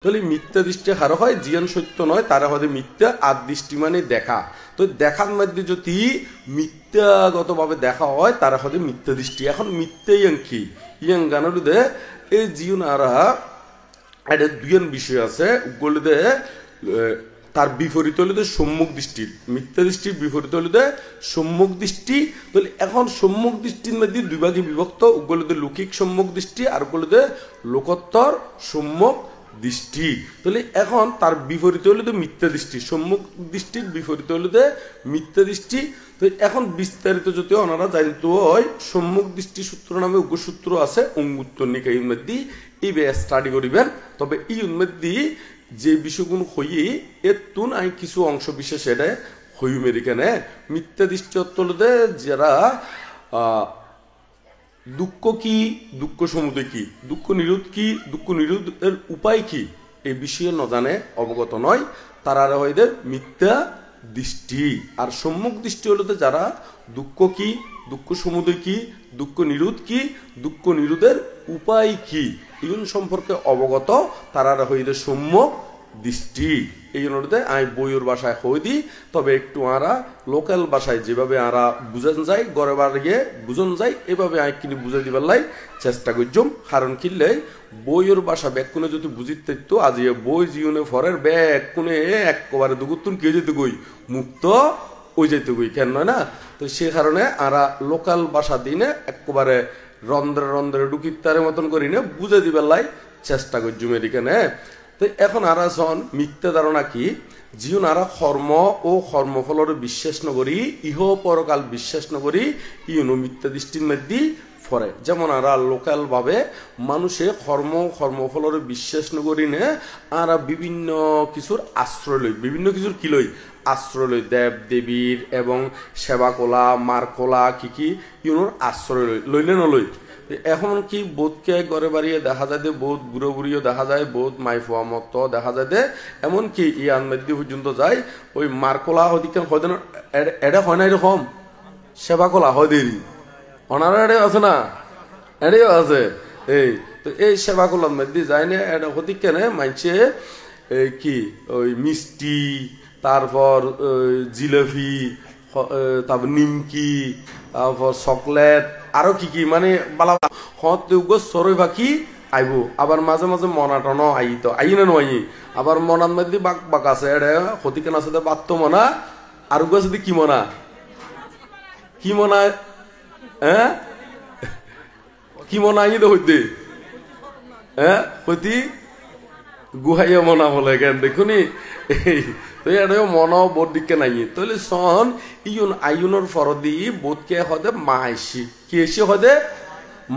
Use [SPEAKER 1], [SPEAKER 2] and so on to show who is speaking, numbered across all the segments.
[SPEAKER 1] তাহলে মিথ্যা দৃষ্টি হার হয় জিয়ান সত্য নয় তারা হতে মিথ্যা আর দৃষ্টি মানে দেখা। তো দেখার মধ্যে যদি মিথ্যাগত ভাবে দেখা হয় তারা হতে মিথ্যা দৃষ্টি। এখন মিথ্যা ইয়াং কি ইয়াং গানলুদে এই জিয়ন আরা এটা দুইজন বিষয় আছে উগুলোদে তার বিপরীত হলিদে সম্মুখ দৃষ্টি, মিথ্যা দৃষ্টির বিপরীত হলিদে সম্মুখ দৃষ্টি। তাহলে এখন সম্মুখ দৃষ্টির মধ্যে দুই ভাগে বিভক্ত, উগুলোদে লৌকিক সম্মুখ দৃষ্টি আর উগুলোদে লোকোত্তর সম্মুখ দৃষ্টি। তাহলে এখন তার বিপরীত হলো তো মিথ্যা দৃষ্টি, সম্মুখ দৃষ্টির বিপরীত হলো তো মিথ্যা দৃষ্টি। তো এখন বিস্তারিত যদি ওনারা জানতে হয় সম্মুখ দৃষ্টি সূত্র নামে উপসূত্র আছে অঙ্গুত্তর নিকায়ের মধ্যে এই স্টাডি করিবেন। তবে এই মধ্যে যে বিষয়গুলো হই এর তুন আমি কিছু অংশ বিশেষ এটা হই আমেরিকানে মিথ্যা দৃষ্টি অত্যলতে যারা দুঃখ কি, দুঃখ সমুদয় কি, দুঃখ নিরোধ কি, দুঃখ নিরোধের উপায় কি এই বিষয়ে ন জানে অবগত নয় তারা হইতে মিথ্যা দৃষ্টি। আর সম্মুখ দৃষ্টি হলো যারা দুঃখ কি, দুঃখ সমুদয় কি, দুঃখ নিরোধ কি, দুঃখ নিরোধের উপায় কি এই সম্পর্কে অবগত তারা হইতে সম্মুখ দৃষ্টি। এই অনুরোধে আমি বইয়ের ভাষায় হয়ে দিই, তবে একটু আরা লোকাল ভাষায় যেভাবে আরা বুঝান যায় গড়ে বাড়িয়ে বুঝন যায় এভাবে আমি কিনে বুঝাই দিবার লাই চেষ্টা করছম। কারণ কিনলে বইয়ের ভাষা ব্যাকুনে যদি বুঝিতে তো আজ বই জীবনে ফরের ব্যাকুনে একবারে দুগুতুন কে যেতে গই মুক্ত ওই যেতে গই কেন নয় না। তো সে কারণে আরা লোকাল ভাষা দিনে একবারে রন্ধ্রে রন্ধ্রে ডুকিতারের মতন করি না বুঝে দিবার লাই চেষ্টা করছম এদিকে। তো এখন আরা যখন মিথ্যা ধারণা কি জীবন আরা কর্ম ও কর্মফলের বিশ্বাস নগরী ইহ পরকাল বিশ্বাস নগরী ইউনো মিথ্যা দৃষ্টির মধ্যে ফরে। যেমন আরা লোকাল ভাবে মানুষে কর্মফলের বিশ্বাস নগরী নে আরা বিভিন্ন কিছুর আশ্রয় লই, বিভিন্ন কিছুর কি লই আশ্রয় লই, দেব দেবীর এবং সেবা কোলা মার কোলা কি ইউনোর আশ্রয় লইলে নলই। এখন কি বোধকে ঘরে বাড়িয়ে দেখা যায় যে বোধ বুড়ো বুড়িও দেখা যায়, বোধ মাইফুয়া মত দেখা যায় যে এমনকি ইয়ান মধ্যে পর্যন্ত যায় ওই মারকোলা হদিকে হয় না এটা হয় না এরকম সেবা কোলা হয় দেরি ওনারা এড়ে আছে না এড়েও আছে। এই তো এই সেবা কোলার মধ্যে যায় না এটা হদিকে না মানছে কি ওই মিষ্টি, তারপর জিলাপি, তারপর নিমকি, তারপর চকলেট আরো কি মানে বালা সরই পাখি আইব। আবার মাঝে মাঝে মনাটন আই তো আই না নয় আবার মনার মধ্যে বাক বাক আছে এটা হতিকেন আছে বাত্ত মনা আর আছে কি মনা কি মনা হ্যাঁ কি মনা আই হইতে হ্যাঁ হইতি গুহাইয়া মনা বলে কেন দেখুনি এই তো এটাও মন বোধ দিকে নাই। তাহলে সন ইউন আইনের ফরদি বোধকে হদে মাইসি কি এসে হদে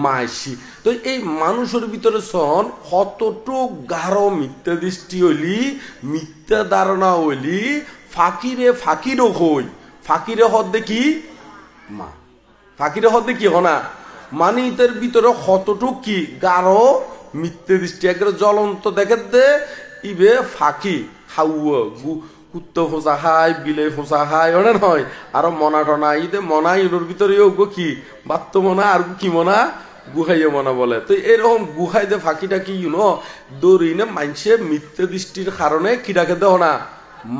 [SPEAKER 1] মাইসি। তো এই মানুষের ভিতরে সন কতটুক গাঢ় মিথ্যা দৃষ্টি হইলি মিথ্যা ধারণা হইলি ফাকিরও হই ফাকিরে হদে কি মা ফাকিরে হদে কি হনা মানে ইতের ভিতরে কতটুক কি গাঢ় মিথ্যে দৃষ্টি একবারে জ্বলন্ত দেখে দে ইবে ফাঁকি খাওয়া কুত্তো ফোঁচা খায় বিলে ফোঁচা খায় ওটা নয় আরো মনা টনা ইদে মনা ইউনোর ভিতরে কি বাত্ত মনা আর কি মনা গুহাইয়ে মনা বলে। তো এরকম গুহাই দে ফাঁকিটা কি ইউনো দৌড়ি না মানছে মিথ্যে দৃষ্টির কারণে কি ডাকে দেও না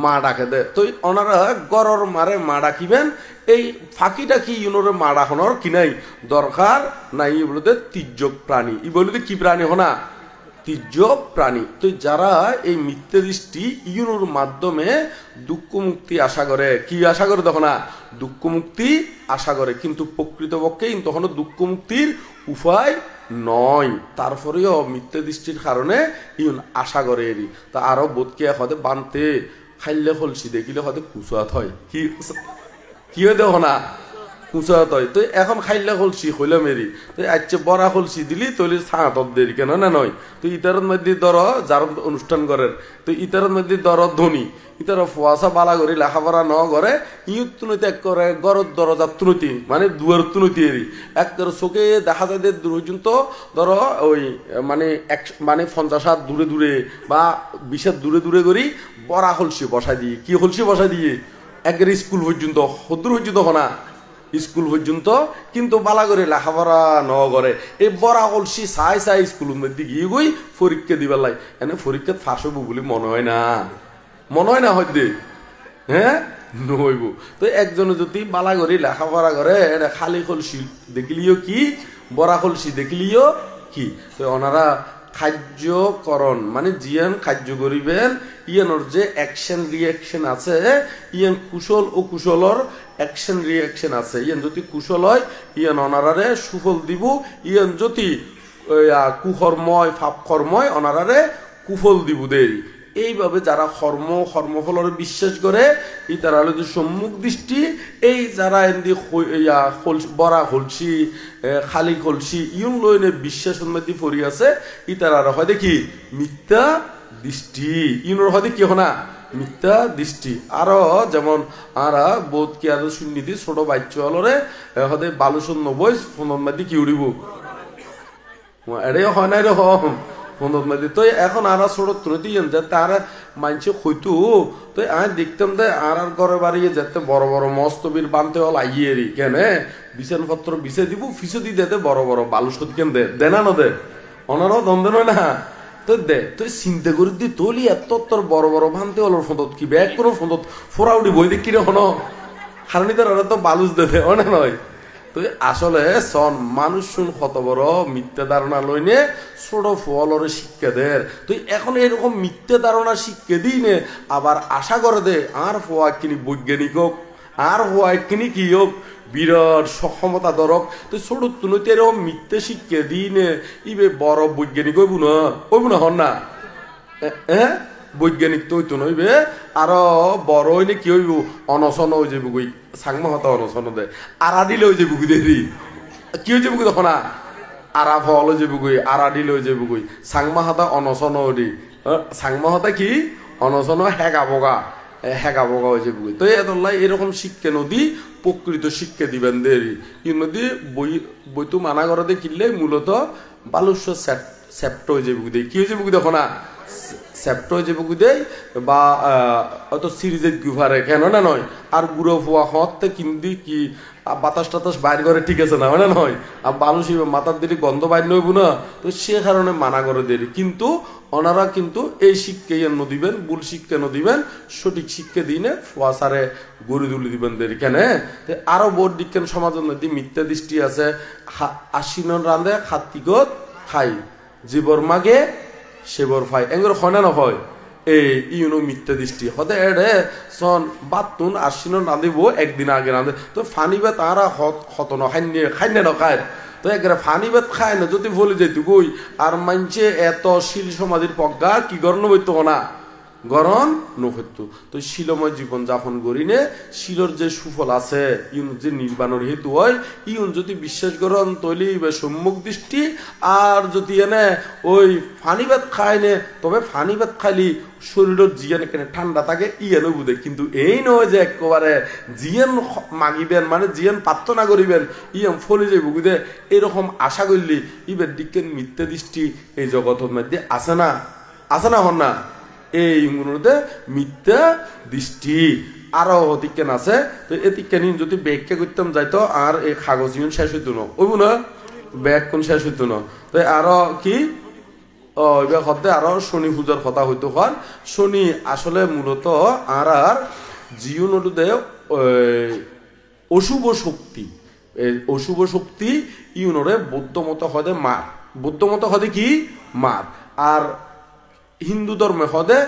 [SPEAKER 1] মা ডাকে দে। তো ওনারা গরর মারে মা ডাকিবেন এই ফাঁকিটা কি ইউনোরে মা ডাকানোর কি নাই দরকার নাই। বলতে তির্যক প্রাণী ই বলতে কি প্রাণী হনা তির্যক প্রাণী। তো যারা এই মিথ্যে দৃষ্টি ইউনোর মাধ্যমে দুঃখ মুক্তি আশা করে কি আশা করে তখন দুঃখ মুক্তি আশা করে কিন্তু প্রকৃতপক্ষে তখন দুঃখ মুক্তির উপায় নয়। তারপরেও মিথ্যে দৃষ্টির কারণে ইউন আশা করে এরি তা আরো বোধকে হতে বানতে খাইলে হলসি দেখিলে হতে কুচুয়াত হয় কি কি হয় দেখো না কুচুয়াত হয়। তো এখন খাইলে হলসি হইলে মেরি তো আচ্ছা বড়া হলসি দিলি তৈলি ছাঁত দেরি কেন না নয়। তো ইতারের মধ্যে ধর যার অনুষ্ঠান করেন তো ইতারের মধ্যে ধর ধনী ইতার ফুয়াশা বালা করি লেখাপড়া ন করে ইউত তুনতি এক করে গরত দরজার তুনতি মানে দুয়ার তুনতি এরি এক চোখে দেখা যায় দূর পর্যন্ত ধর ওই মানে মানে 50 হাত দূরে দূরে বা 20 হাত দূরে দূরে করি বড়া হলসি বসাই দিয়ে কি হলসি বসাই দিয়ে একের স্কুল পর্যন্ত হদ্দূর পর্যন্ত হনা স্কুল পর্যন্ত কিন্তু বালা করে লেখাপড়া ন করে এই বড়া কলসি চাই চাই স্কুলের মধ্যে গিয়ে গই পরীক্ষা দিবার লাই এনে পরীক্ষা ফাঁস হবো বলে মনে হয় না হয়তো হ্যাঁ নইব তো একজনে যদি বালা করে লেখাপড়া করে এটা খালি কলসি দেখিলিও কি বড়া কলসি দেখিলিও কি তো ওনারা কার্যকরণ মানে জিয়ান কার্য করিবেন ইয়ানোর যে অ্যাকশন রিয়াকশন আছে ইয়ান কুশল ও কুশলর অ্যাকশন রিয়াকশন আছে ইয়ান যদি কুশল হয় ইয়ান অনারারে সুফল দিব ইয়ান যদি কুকর্ময় ফাপকর্ময় অনারারে কুফল দিব দেরি এইভাবে যারা কর্মফলের বিশ্বাস করে এই তারা হলো যে সম্মুখ দৃষ্টি এই যারা এমনি বড়া খলসি খালি খলসি ইউন লইনে বিশ্বাসের মধ্যে পড়ি আছে ই তারা হয় দেখি মিথ্যা দৃষ্টি ইউনোর হয় কি হনা মিথ্যা দৃষ্টি আরো যেমন আরা বোধ কি আর সুন্নিতি ছোট বাচ্চা হলরে হতে বালুসন নবই ফোনের মধ্যে কি উড়িব এরে হয় না এরকম ফোনের মধ্যে তো এখন আর ছোট দিয়েন যে তারা মানছে হইতো তো আমি দেখতাম যে আর ঘরে বাড়িয়ে যেতে বড় বড় মস্তবির বানতে হল আইয়েরি কেন বিছানপত্র বিছে দিব ফিসে দিয়ে দেতে বড় বড় বালুসত কেন দে না দে অনারও দ্বন্দ্ব নয় না তো দে তুই চিন্তা করে দি তোলি এত তোর বড় বড় ভানতে হলো ফোনত কি ব্যাগ কোনো ফোনত ফোরা উঠি বই দেখি রে হন হারণি তোর তো বালুস দে অনে নয় তো আসলে সন মানুষ শুন কত বড় মিথ্যা ধারণা লইনে ছোট ফলরে শিক্ষা দেয় তুই এখন এরকম মিথ্যা ধারণা শিক্ষা দিই নে আবার আশা করে দে আর ফোয়া কিনি বৈজ্ঞানিক হোক আর ফোয়া কিনি কি হোক বিরাট সক্ষমতা ধরক তুই ছোট তুই এরকম মিথ্যা শিক্ষা দিই নে ইবে বড় বৈজ্ঞানিক হইব না হন না হ্যাঁ বৈজ্ঞানিক তো হইতো নইবে আরো বড় হইলে কি হইব অনশন হয়ে যাবো গই সাংমা হতা অনশন দে আড়া দিলে হয়ে যাবো দেরি কি হয়ে যাবো তখন আড়া ফল হয়ে যাবো গই আড়া দিলে হয়ে যাবো গই সাংমা হতা অনশন দি সাংমা হতা কি অনশন হেগা বগা হয়ে যাবো তো এরকম শিক্ষা নদী প্রকৃত শিক্ষা দিবেন দেরি এই নদী বই তো মানা করে কিনলে মূলত বালুস্য সেপ্ট হয়ে যাবো দে কি হয়ে যাবো তখন সেপ্টো যে বুকু দেয় বা অত সিরিজের গুফারে কেন না নয় আর গুঁড়ো ফোয়া হতে কিন্তু কি বাতাস টাতাস বাইর করে ঠিক আছে না মানে নয় আর মানুষ মাথার দিকে গন্ধ বাইর নইব না তো সে কারণে মানা করে দেরি কিন্তু ওনারা কিন্তু এই শিক্ষা এনে দিবেন ভুল শিক্ষা এনে দিবেন সঠিক শিক্ষা দিনে ফোয়া সারে গড়ি তুলি দিবেন দেরি কেন আরো বোর্ড বিজ্ঞান সমাজের মধ্যে মিথ্যা দৃষ্টি আছে আশ্বিন রান্ধে খাতিগত খাই জীবর মাগে সেবর ফাই এঙ্গর হয় না হয় এই ইউনো মিথ্যা দৃষ্টি হতে এড়ে সন বাতুন আশ্বিন রাঁধিব একদিন আগে রাঁধে তো ফানি বা তারা হত ন খাইনে নখায় তো একবারে ফানি ভাত খায় না যদি বলে যেত গই আর মানছে এত শিল সমাধির পজ্ঞা কি গরণ বইতো না গরণ নখেত তো শিলময় জীবন যাপন করিনে শিলর যে সুফল আছে ইউন যে নির্বাণের হেতু হয় ইউন যদি বিশ্বাস করন তৈলি সম্মুখ দৃষ্টি আর যদি এনে ওই ফানি ভাত খায় নে তবে ফানি ভাত খাইলি শরীরের জিয়ান এখানে ঠান্ডা থাকে ইয়ানো বুঝে কিন্তু এই নয় যে একেবারে জিয়ান মাগিবেন মানে জিয়ান প্রার্থনা করিবেন ইয়াম ফলে যাইব বুঝে এরকম আশা করলি ইবের দিকে মিথ্যা দৃষ্টি এই জগতের মধ্যে আসে না হন না এইগুলোতে মিথ্যা দৃষ্টি আরো অতিজ্ঞান আছে তো এতিজ্ঞান যদি ব্যাখ্যা করতাম যাইতো আর এই কাগজ শেষ হইতো না ওইব না ব্যাগ কোন শেষ হইতো না তো আরো কি আরো শনি পূজার কথা হইতো হয় শনি আসলে মূলত আর জীবনতে অশুভ শক্তি ইউনরে বৌদ্ধ মত হদে মার বৌদ্ধ মত হদে কি মার আর হিন্দু ধর্মে হদে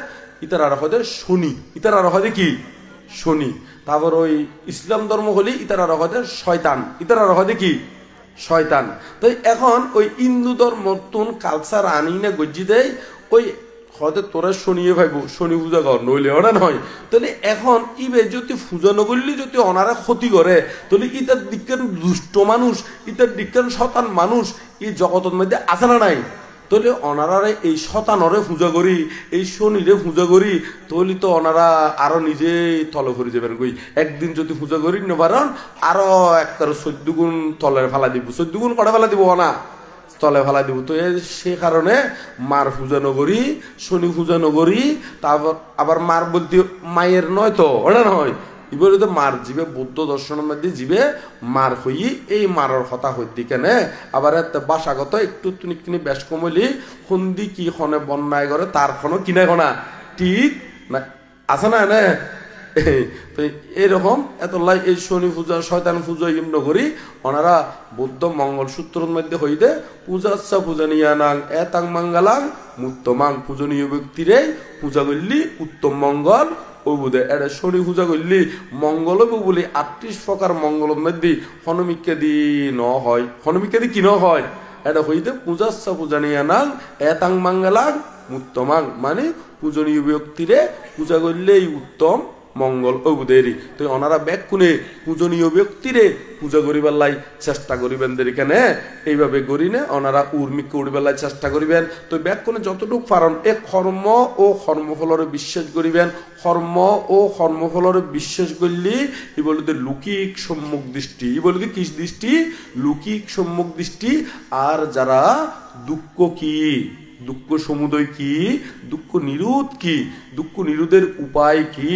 [SPEAKER 1] ইতার আর হদে শনি ইতার আর হদে কি শনি তারপর ওই ইসলাম ধর্ম হলে ইতার আর হদে শয়তান ইতার আর হদে কি শয়তান তো এখন ওই হিন্দু ধর্ম তুন কালচার আনি না গজ্জি দেয় ওই হদে তোরা শনিয়ে ভাইব শনি পূজা কর নইলে ওরা নয় তাহলে এখন ইবে যদি পূজা নগরলি যদি অনারা ক্ষতি করে তাহলে ইতার দিকের দুষ্ট মানুষ ইতার দিকের শতান মানুষ এই জগতের মধ্যে আছে না নাই তাহলে ওনারা এই শতানরে পূজা করি এই শনিরে পূজা করি তাহলে তো ওনারা আরো নিজে তলে করে যাবেন কই একদিন যদি পূজা করি না পারেন আরো একটা 14 গুণ তলে ফেলা দিব 14 গুণ কটা ফেলা দিব না তলে ফেলা দিব তো সে কারণে মার পূজা নগরী শনি পূজা নগরী তারপর আবার মার বলতে মায়ের নয় তো ওটা নয় ইবলিতে মার জীবে বৌদ্ধ দর্শনের মধ্যে জীবে মার হই এই মারর কথা হইতে কেনে আবার এত বাসাগত একটু তুমি বেশ কমলি সন্ধি কি খনে বন্যায় করে তার খনো কিনে খনা ঠিক না আছে না এনে তো এরকম এত লাই এই শনি পূজা শয়তান পূজা ইমন করি ওনারা বৌদ্ধ মঙ্গল সূত্রের মধ্যে হইতে পূজাচ্ছা পূজনীয় নাং এতাং মঙ্গলাং মুত্তমাং পূজনীয় ব্যক্তিরে পূজা করলি উত্তম মঙ্গল ওই বুধে এটা শনি পূজা করলি মঙ্গল বলি 38 প্রকার মঙ্গলের মধ্যে হনুমিককে দি ন হয় হনুমিককে দি কি ন হয় এটা হইতে পূজাচ্ছা পূজনীয় নাং এতাং মঙ্গলাং মুত্তমাং মানে পূজনীয় ব্যক্তিরে পূজা করলেই উত্তম মঙ্গল ওবুদেরি তো ওনারা ব্যাগ কোনে পূজনীয় ব্যক্তিরে পূজা করিবার লাই চেষ্টা করিবেন দেরিখানে এইভাবে করিনে ওনারা উর্মিকে উড়িবার লাই চেষ্টা করিবেন তো ব্যাগ কোনে যতটুকু পারন এ কর্ম ও কর্মফলরে বিশ্বাস করিবেন কর্ম ও কর্মফলরে বিশ্বাস করলি ই বলতে লৌকিক সম্মুখ দৃষ্টি ই বলতে কি দৃষ্টি লৌকিক সম্মুখ দৃষ্টি আর যারা দুঃখ কি দুঃখ সমুদয় কি দুঃখ নিরোধ কি দুঃখ নিরোধের উপায় কি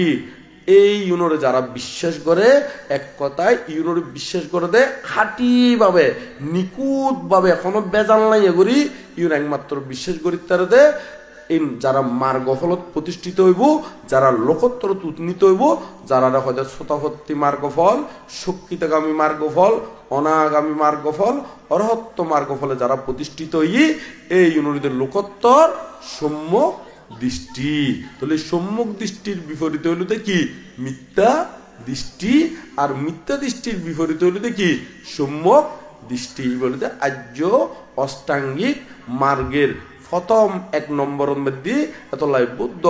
[SPEAKER 1] এই ইউনোরে যারা বিশ্বাস করে এক কথায় ইউনোরে বিশ্বাস করে দে খাঁটি ভাবে নিখুঁত ভাবে এখনো বেজাল নাই এগুলি ইউন একমাত্র বিশ্বাস করি তার দে এই যারা মার্গফলত প্রতিষ্ঠিত হইব যারা লোকোত্তর উন্নীত হইব যারা হয়তো শতাপত্তি মার্গফল শক্তিতগামী মার্গফল অনাগামী মার্গফল অরহত্ত মার্গফলে যারা প্রতিষ্ঠিত হই এই ইউনিদের লোকোত্তর সম্যক দৃষ্টি তাহলে সম্যক দৃষ্টির বিপরীত হইলতে কি মিথ্যা দৃষ্টি আর মিথ্যা দৃষ্টির বিপরীত হইলতে কি সম্যক দৃষ্টি বলতে আর্য অষ্টাঙ্গিক মার্গের প্রথম 1 নম্বরের মধ্যে এতলাই বুদ্ধ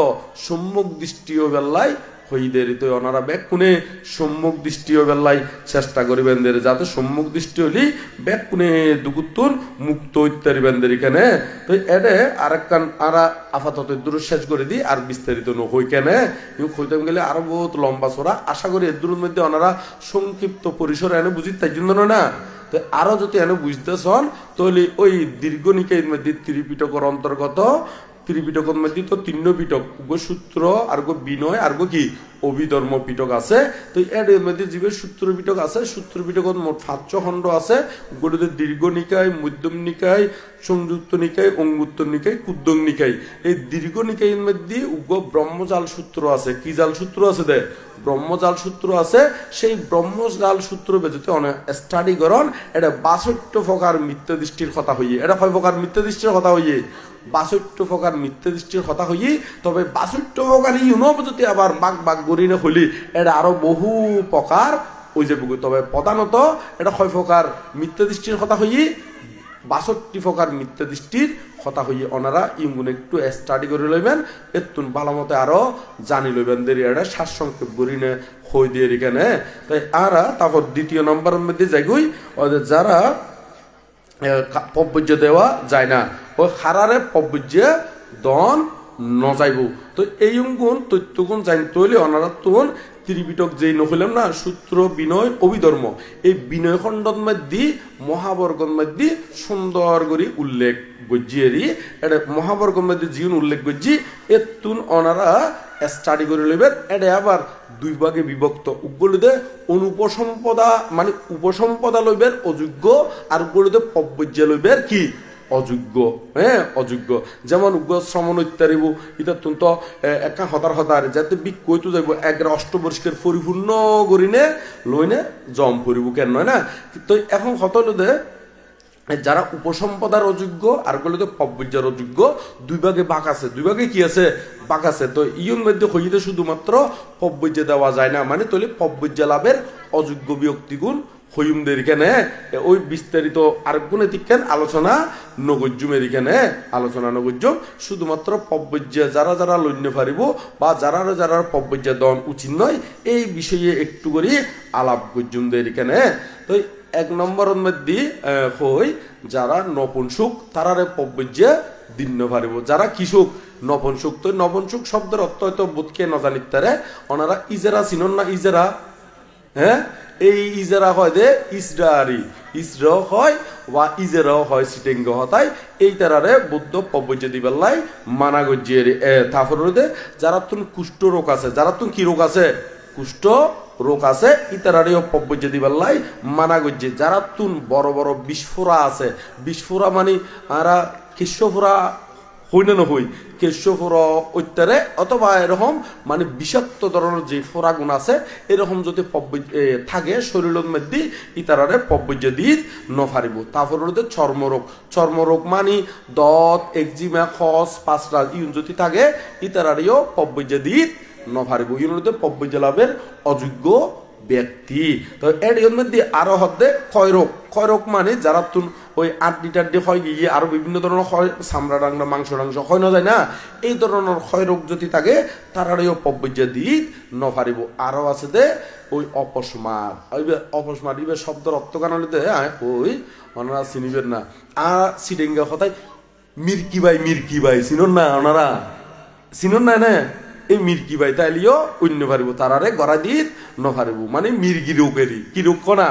[SPEAKER 1] সম্মুখ দৃষ্টিও বেল্লাই হইদের তো ওনারা ব্যাগ কোনে সম্মুখ দৃষ্টিও বেল্লাই চেষ্টা করিবেন যাতে সম্মুখ দৃষ্টি হলি ব্যাগ কোনে দুগুতুন মুক্ত ইত্যাদি বেন্দের এখানে তো এডে আরেকখান আরা আপাতত দূর শেষ করে দিই আর বিস্তারিত নহই কেনে হইতে গেলে আরো বহুত লম্বা চড়া আশা করি এর দূরের মধ্যে ওনারা সংক্ষিপ্ত পরিসরে এনে বুঝি তাই জন্য না তো আরো যদি এনে বুঝতেছন তাহলে ওই দীর্ঘ নিকায়ের মধ্যে ত্রিপিটকের অন্তর্গত ত্রিপিটকের মধ্যে তো 3 পিটক সূত্র আর বিনয় আর কি অভিধর্ম পিটক আছে তো এর মধ্যে জীবের সূত্র পিটক আছে সূত্র পিটকত মোট 5 খণ্ড আছে গোটে দীর্ঘ নিকায় মধ্যম নিকায় সংযুক্ত নিকায় অঙ্গুত্তর নিকায় কুদ্দং নিকায় এই দীর্ঘ নিকায়ের মধ্যে ব্রহ্মজাল সূত্র আছে কি জাল সূত্র আছে দে ব্রহ্মজাল সূত্র আছে সেই ব্রহ্মজাল সূত্র বেজতে অনেক স্টাডি করন এটা 62 প্রকার মিথ্যা দৃষ্টির কথা হইয়ে এটা কয় প্রকার মিথ্যা দৃষ্টির কথা হইয়ে 62 প্রকার মিথ্যা দৃষ্টির কথা হইয়ে তবে 62 প্রকার যদি আবার বাঘ বাঘ গরিনে হলি এটা আরো বহু প্রকার ওই যে তবে প্রধানত এটা কয় প্রকার মিথ্যা দৃষ্টির কথা হইয়ে 62 প্রকার মিথ্যা দৃষ্টির কথা হইয়ে ওনারা ইমগুনে একটু স্টাডি করে লইবেন এতুন ভালো মতো আরো জানি লইবেন দেরি এটা সারসংক্ষেপ গরিনে হই দিয়ে এখানে তাই আরা তারপর 2 নম্বরের মধ্যে যাইগই ওদের যারা পব্বজ্য দেওয়া যায় না ওই হারারে পব্বজ্য দন নজাইব তো এই গুণ তথ্যগুণ জানতে হইলে ওনারা তখন ত্রিপিটক যেই নহইলাম না সূত্র বিনয় অভিধর্ম এই বিনয় খণ্ডর মধ্যে মহাবর্গর মধ্যে সুন্দর করে উল্লেখ গজ্জিয়েরি এটা মহাবর্গর মধ্যে জীবন উল্লেখ গজ্জি এতুন ওনারা স্টাডি করে লইবেন এটা আবার 2 ভাগে বিভক্ত উগুলোতে অনুপসম্পদা মানে উপসম্পদা লইবেন অযোগ্য আর উগুলোতে পব্বজ্য লইবেন কি অযোগ্য হ্যাঁ অযোগ্য যেমন উগ্র শ্রমণ ইত্যাদি এটা তো একা হতার যাতে বিক কইতো যাইব একরা অষ্টবর্ষের পরিপূর্ণ করিনে লইনে জম করিব কেন নয় না তো এখন হতলদে যারা উপসম্পদার অযোগ্য আর গুলোতে পব্বজ্যের অযোগ্য 2 ভাগে বাক আছে 2 ভাগে কি আছে বাক আছে তো ইয়ং মধ্যে হইতে শুধুমাত্র পব্বজ্য দেওয়া যায় না মানে তাহলে পব্বজ্য লাভের অযোগ্য ব্যক্তিগুণ হইমদের এখানে ওই বিস্তারিত আর গুণে তিকেন আলোচনা নগজ্যুমের এখানে আলোচনা নগজ্যম শুধুমাত্র পব্বজ্য যারা যারা লইন্য পারিব বা যারা যারা পব্বজ্য দন উচিত নয় এই বিষয়ে একটু করে আলাপ গজ্যুমদের এখানে তো 1 নম্বরের মধ্যে হই যারা নপুংসুক তারারে পব্বজ্য দিন্য পারিব যারা কিসুক নপুংসুক তো নপুংসুক শব্দের অর্থ হয়তো বোধকে ন জানিত তারে ওনারা ইজেরা চিনন না ইজেরা হ্যাঁ এই ইজেরা হয় দে ইসরারি ইসরাও হয় বা ইজেরাও হয় সিটেঙ্গ হতাই এই তারারে বুদ্ধ পব্বজ্য দিবেলাই মানা গজ্জিয়ে তারপরে যারা তুন কুষ্ঠ রোগ আছে যারা তুন কি রোগ আছে কুষ্ঠ রোগ আছে ইতারারিও পব্বজ্য দিবাল্লাই মানা গজ্জে যারা তুন বড় বড় বিস্ফোরা আছে বিস্ফোরা মানে আরা কিস্যফোরা হই না হই কেশফোরা ঐত্যারে অথবা এরকম মানে বিষাক্ত ধরনের যে ফোরাগুণ আছে এরকম যদি থাকে শরীরের মধ্যে ইতারারে পব্বজ্য দিত নফারিব তারপরে চর্মরোগ মানে দত একজিমা খস পাঁচরা ইউন যদি থাকে ইতারারিও পব্বজ্য দিত নফারিব ইউনতে পব্বজ্য লাভের অযোগ্য ব্যক্তি। তো এর মধ্যে আরো হচ্ছে ক্ষয়রোগ মানে যারা তুন ওই আড্ডি টাড্ডি হয় গিয়ে আরো বিভিন্ন ধরনের হয় চামড়া ডাংরা মাংস হয় না যায় না এই ধরনের ক্ষয়রোগ যদি থাকে তারারও পব্বজ্য দিত নফারিব। আরো আছে দে ওই অপস্মার ইবে শব্দ রক্ত কানালিতে ওই ওনারা চিনিবেন না আর সিডেঙ্গা কথায় মির্কি বাই চিনন না ওনারা চিনন না এই মির্কি বাই তাইলিও অন্য পারিব তারারে গড়া দিত নফারিব মানে মির্গি রোগেরই কি রোগ কনা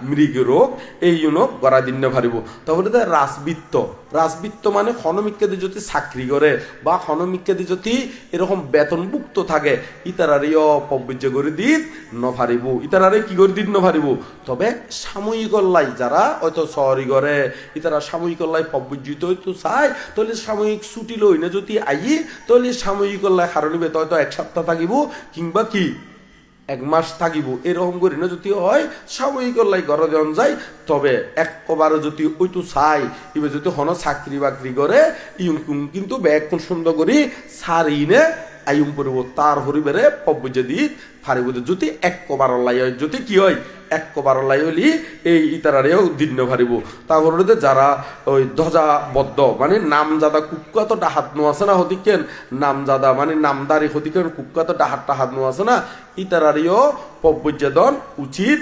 [SPEAKER 1] মৃগ রোগ এই ইউনক গড়া দিন পারিব। তাহলে রাজবৃত্ত মানে হনমিক্যাদি যদি চাকরি করে বা হনমিক্যাদি যদি এরকম বেতনভুক্ত থাকে ইতারারিও পব্বজ্য করে দিত নফারিব ইতারারে কি করে দিত নফারিব। তবে সাময়িক লাই যারা হয়তো সহরি করে ইতারা সাময়িক লাই পব্বজ্জিত হয়তো চায় তাহলে সাময়িক ছুটি লই না যদি আই তাহলে সাময়িক লাই হারণিবে হয়তো এক সপ্তাহ থাকিব কিংবা কি এক মাস থাকিব এরকম করি না যদি হয় সাময়িক লাই ঘর দেওয়া যায়। তবে একবারে যদি ওইটু চাই এবার যদি হন চাকরি বাকরি করে কিন্তু ব্যাগ কোন সুন্দর করি সারিনে আয়ুম পড়ব তার হরিবারে পব্বজ্য দিত ফারিব যদি একবার লাই হয় যদি কি হয় একবার লাই হলি এই ইতারারেও দিন ফারিব। তারপরে যারা ওই ধ্বজাবদ্ধ মানে নামজাদা কুকুয়াত ডাহাত নো আছে না হতিকেন নামজাদা মানে নামদারি হতিকেন কুকুয়াত ডাহাত টাহাত নো আছে না ইতারারিও পব্বজ্য দন উচিত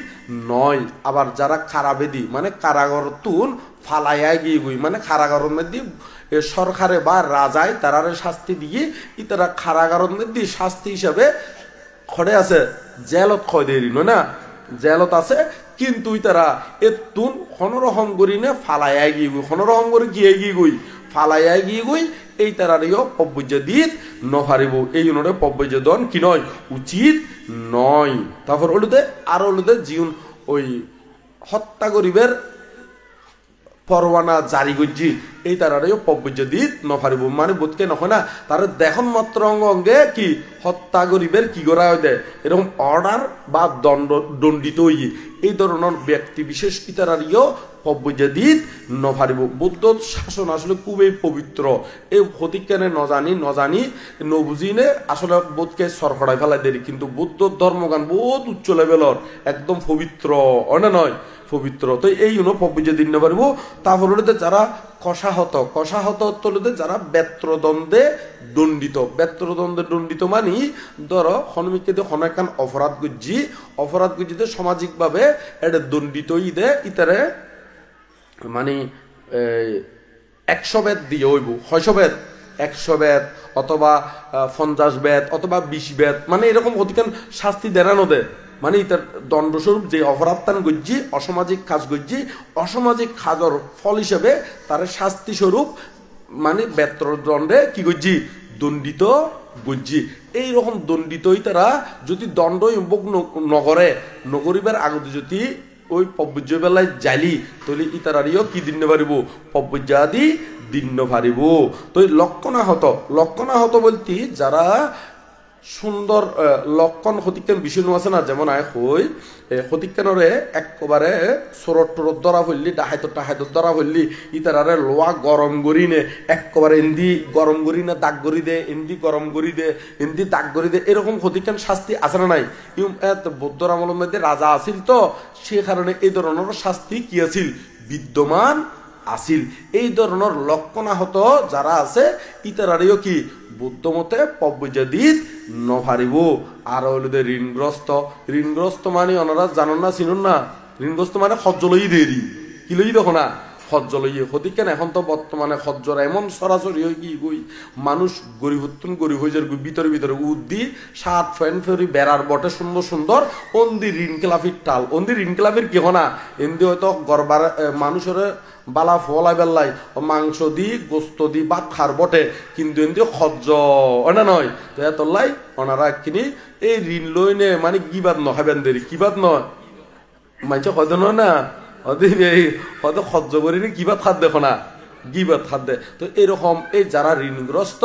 [SPEAKER 1] নয়। আবার যারা কারাবেদি মানে কারাগর তুন ফালাইয়া গিয়ে গুই মানে কারাগারের মধ্যে সরকারে বা রাজায় তারারে শাস্তি দিয়ে ইতারা কারাগারের মধ্যে শাস্তি হিসাবে খড়ে আছে জেলত খয় দেরি না জেলত আছে কিন্তু তারা এতুন হনরহম করি নে ফালাইয়া গিয়ে গুই হনরহম করে গিয়ে গুই ফালাইয়া গিয়ে গুই এই তারারিও পব্বজ্য দিত নফারিব এই অনুরে পব্বজ্য দন কি নয় উচিত নয়। তারপর হলুদে জীবন ওই হত্যা গরিবের পরওয়ানা জারি করছি এই তারারেও পব্বজ্য দিত নফারিব মানে বোধকে নয় না তার দেখন মাত্র অঙ্গে কি হত্যা গরিবের কি করা হয় দেয় এরকম অর্ডার বা দণ্ডিত এই ধরনের ব্যক্তি বিশেষ ইতারারিও পব্বজ্য দিত নফারিব। বৌদ্ধ শাসন আসলে খুবই পবিত্র এই হতিকানে নজানি নবুঝিনে আসলে বোধকে সরকড়ায় ফেলাই দেরি কিন্তু বৌদ্ধ ধর্মগান বহুত উচ্চ লেভেলর একদম পবিত্র অনে নয় পবিত্র। তো এই পব্বজ্য দিন পারিব। তারপরে যারা কষাহত তলতে যারা বেত্রদণ্ডে দণ্ডিত মানি ধরো হনমিকে হনকান অপরাধ গুজিতে সামাজিক ভাবে এটা দণ্ডিত ইতারে মানে 100 বেদ দিয়ে হইব 100 বেদ অথবা 50 বেদ অথবা 20 বেদ মানে এরকম অধিকান শাস্তি দেনানো দে মানে ইতার দণ্ডস্বরূপ যে অপরাধটান গজ্জি অসামাজিক কাজ গজ্জি অসামাজিক কাজের ফল হিসেবে তার শাস্তি স্বরূপ মানে বেত্রদণ্ডে কি গজ্জি দণ্ডিত গজ্জি এইরকম দণ্ডিতই তারা যদি দণ্ড ইম্বক নগরিবার আগতে যদি ওই পব্বজ্য বেলায় জালি তাহলে ইতারারিও কি দিন পারিব পব্বজ্য আদি দিন পারিব। তো লক্ষণাহত বলতে যারা সুন্দর লক্ষণ হতিকান বিষয় আছে না যেমন হতিকানরে একবারে সরট টরট ধরা ফেললি ডাহাইত ধরা ফেললি ইতারারে লোয়া গরম করি নে একবারে এন্দি গরম করি না দাগ করি দে এন্দি গরম করি দে এন্দি দাগ করি দে এরকম হতিকান শাস্তি আছে না নাই বৌদ্ধর আমলের মধ্যে রাজা আছিল তো সে কারণে এই ধরনের শাস্তি কি আছিল বিদ্যমান আসিল। এই ধরনের লক্ষণাহত যারা আছে ইতারারিও কি বুদ্ধ মতে পব্বজ্য দিত নফারিব। আর হলুদে ঋণগ্রস্ত মানে ওনারা জানান না চিনুন না ঋণগ্রস্ত মানে খজ্জ লই দেরি কি লই দেখো না খজ্জ লইয়ে হতিকেন এখন তো বর্তমানে খজ্জর এমন সরাসরি হয়ে গই মানুষ গরিব হয়ে যায় ভিতরে উদ্দি শার্ট প্যান্ট ফেরি বেড়ার বটে সুন্দর অন্দি ঋণ খেলাফির টাল অন্দি ঋণ খেলাফির কি হনা এমনি হয়তো গরবার মানুষের বালা ফলাই বেল্লাই মাংস দি গোস্ত দি ভাত খার বটে কিন্তু এমনি সহ্য না নয় তো এতলাই ওনারা কিনি এই ঋণ লই নে মানে কিবাদ নখাবেন দেরি কিবাদ নয় মাইছে হয়তো নয় না হয়তো সহ্য করি নি কিবাদ খাদ দেখো না গিবাদ খাদ্যে তো এরকম এই যারা ঋণগ্রস্ত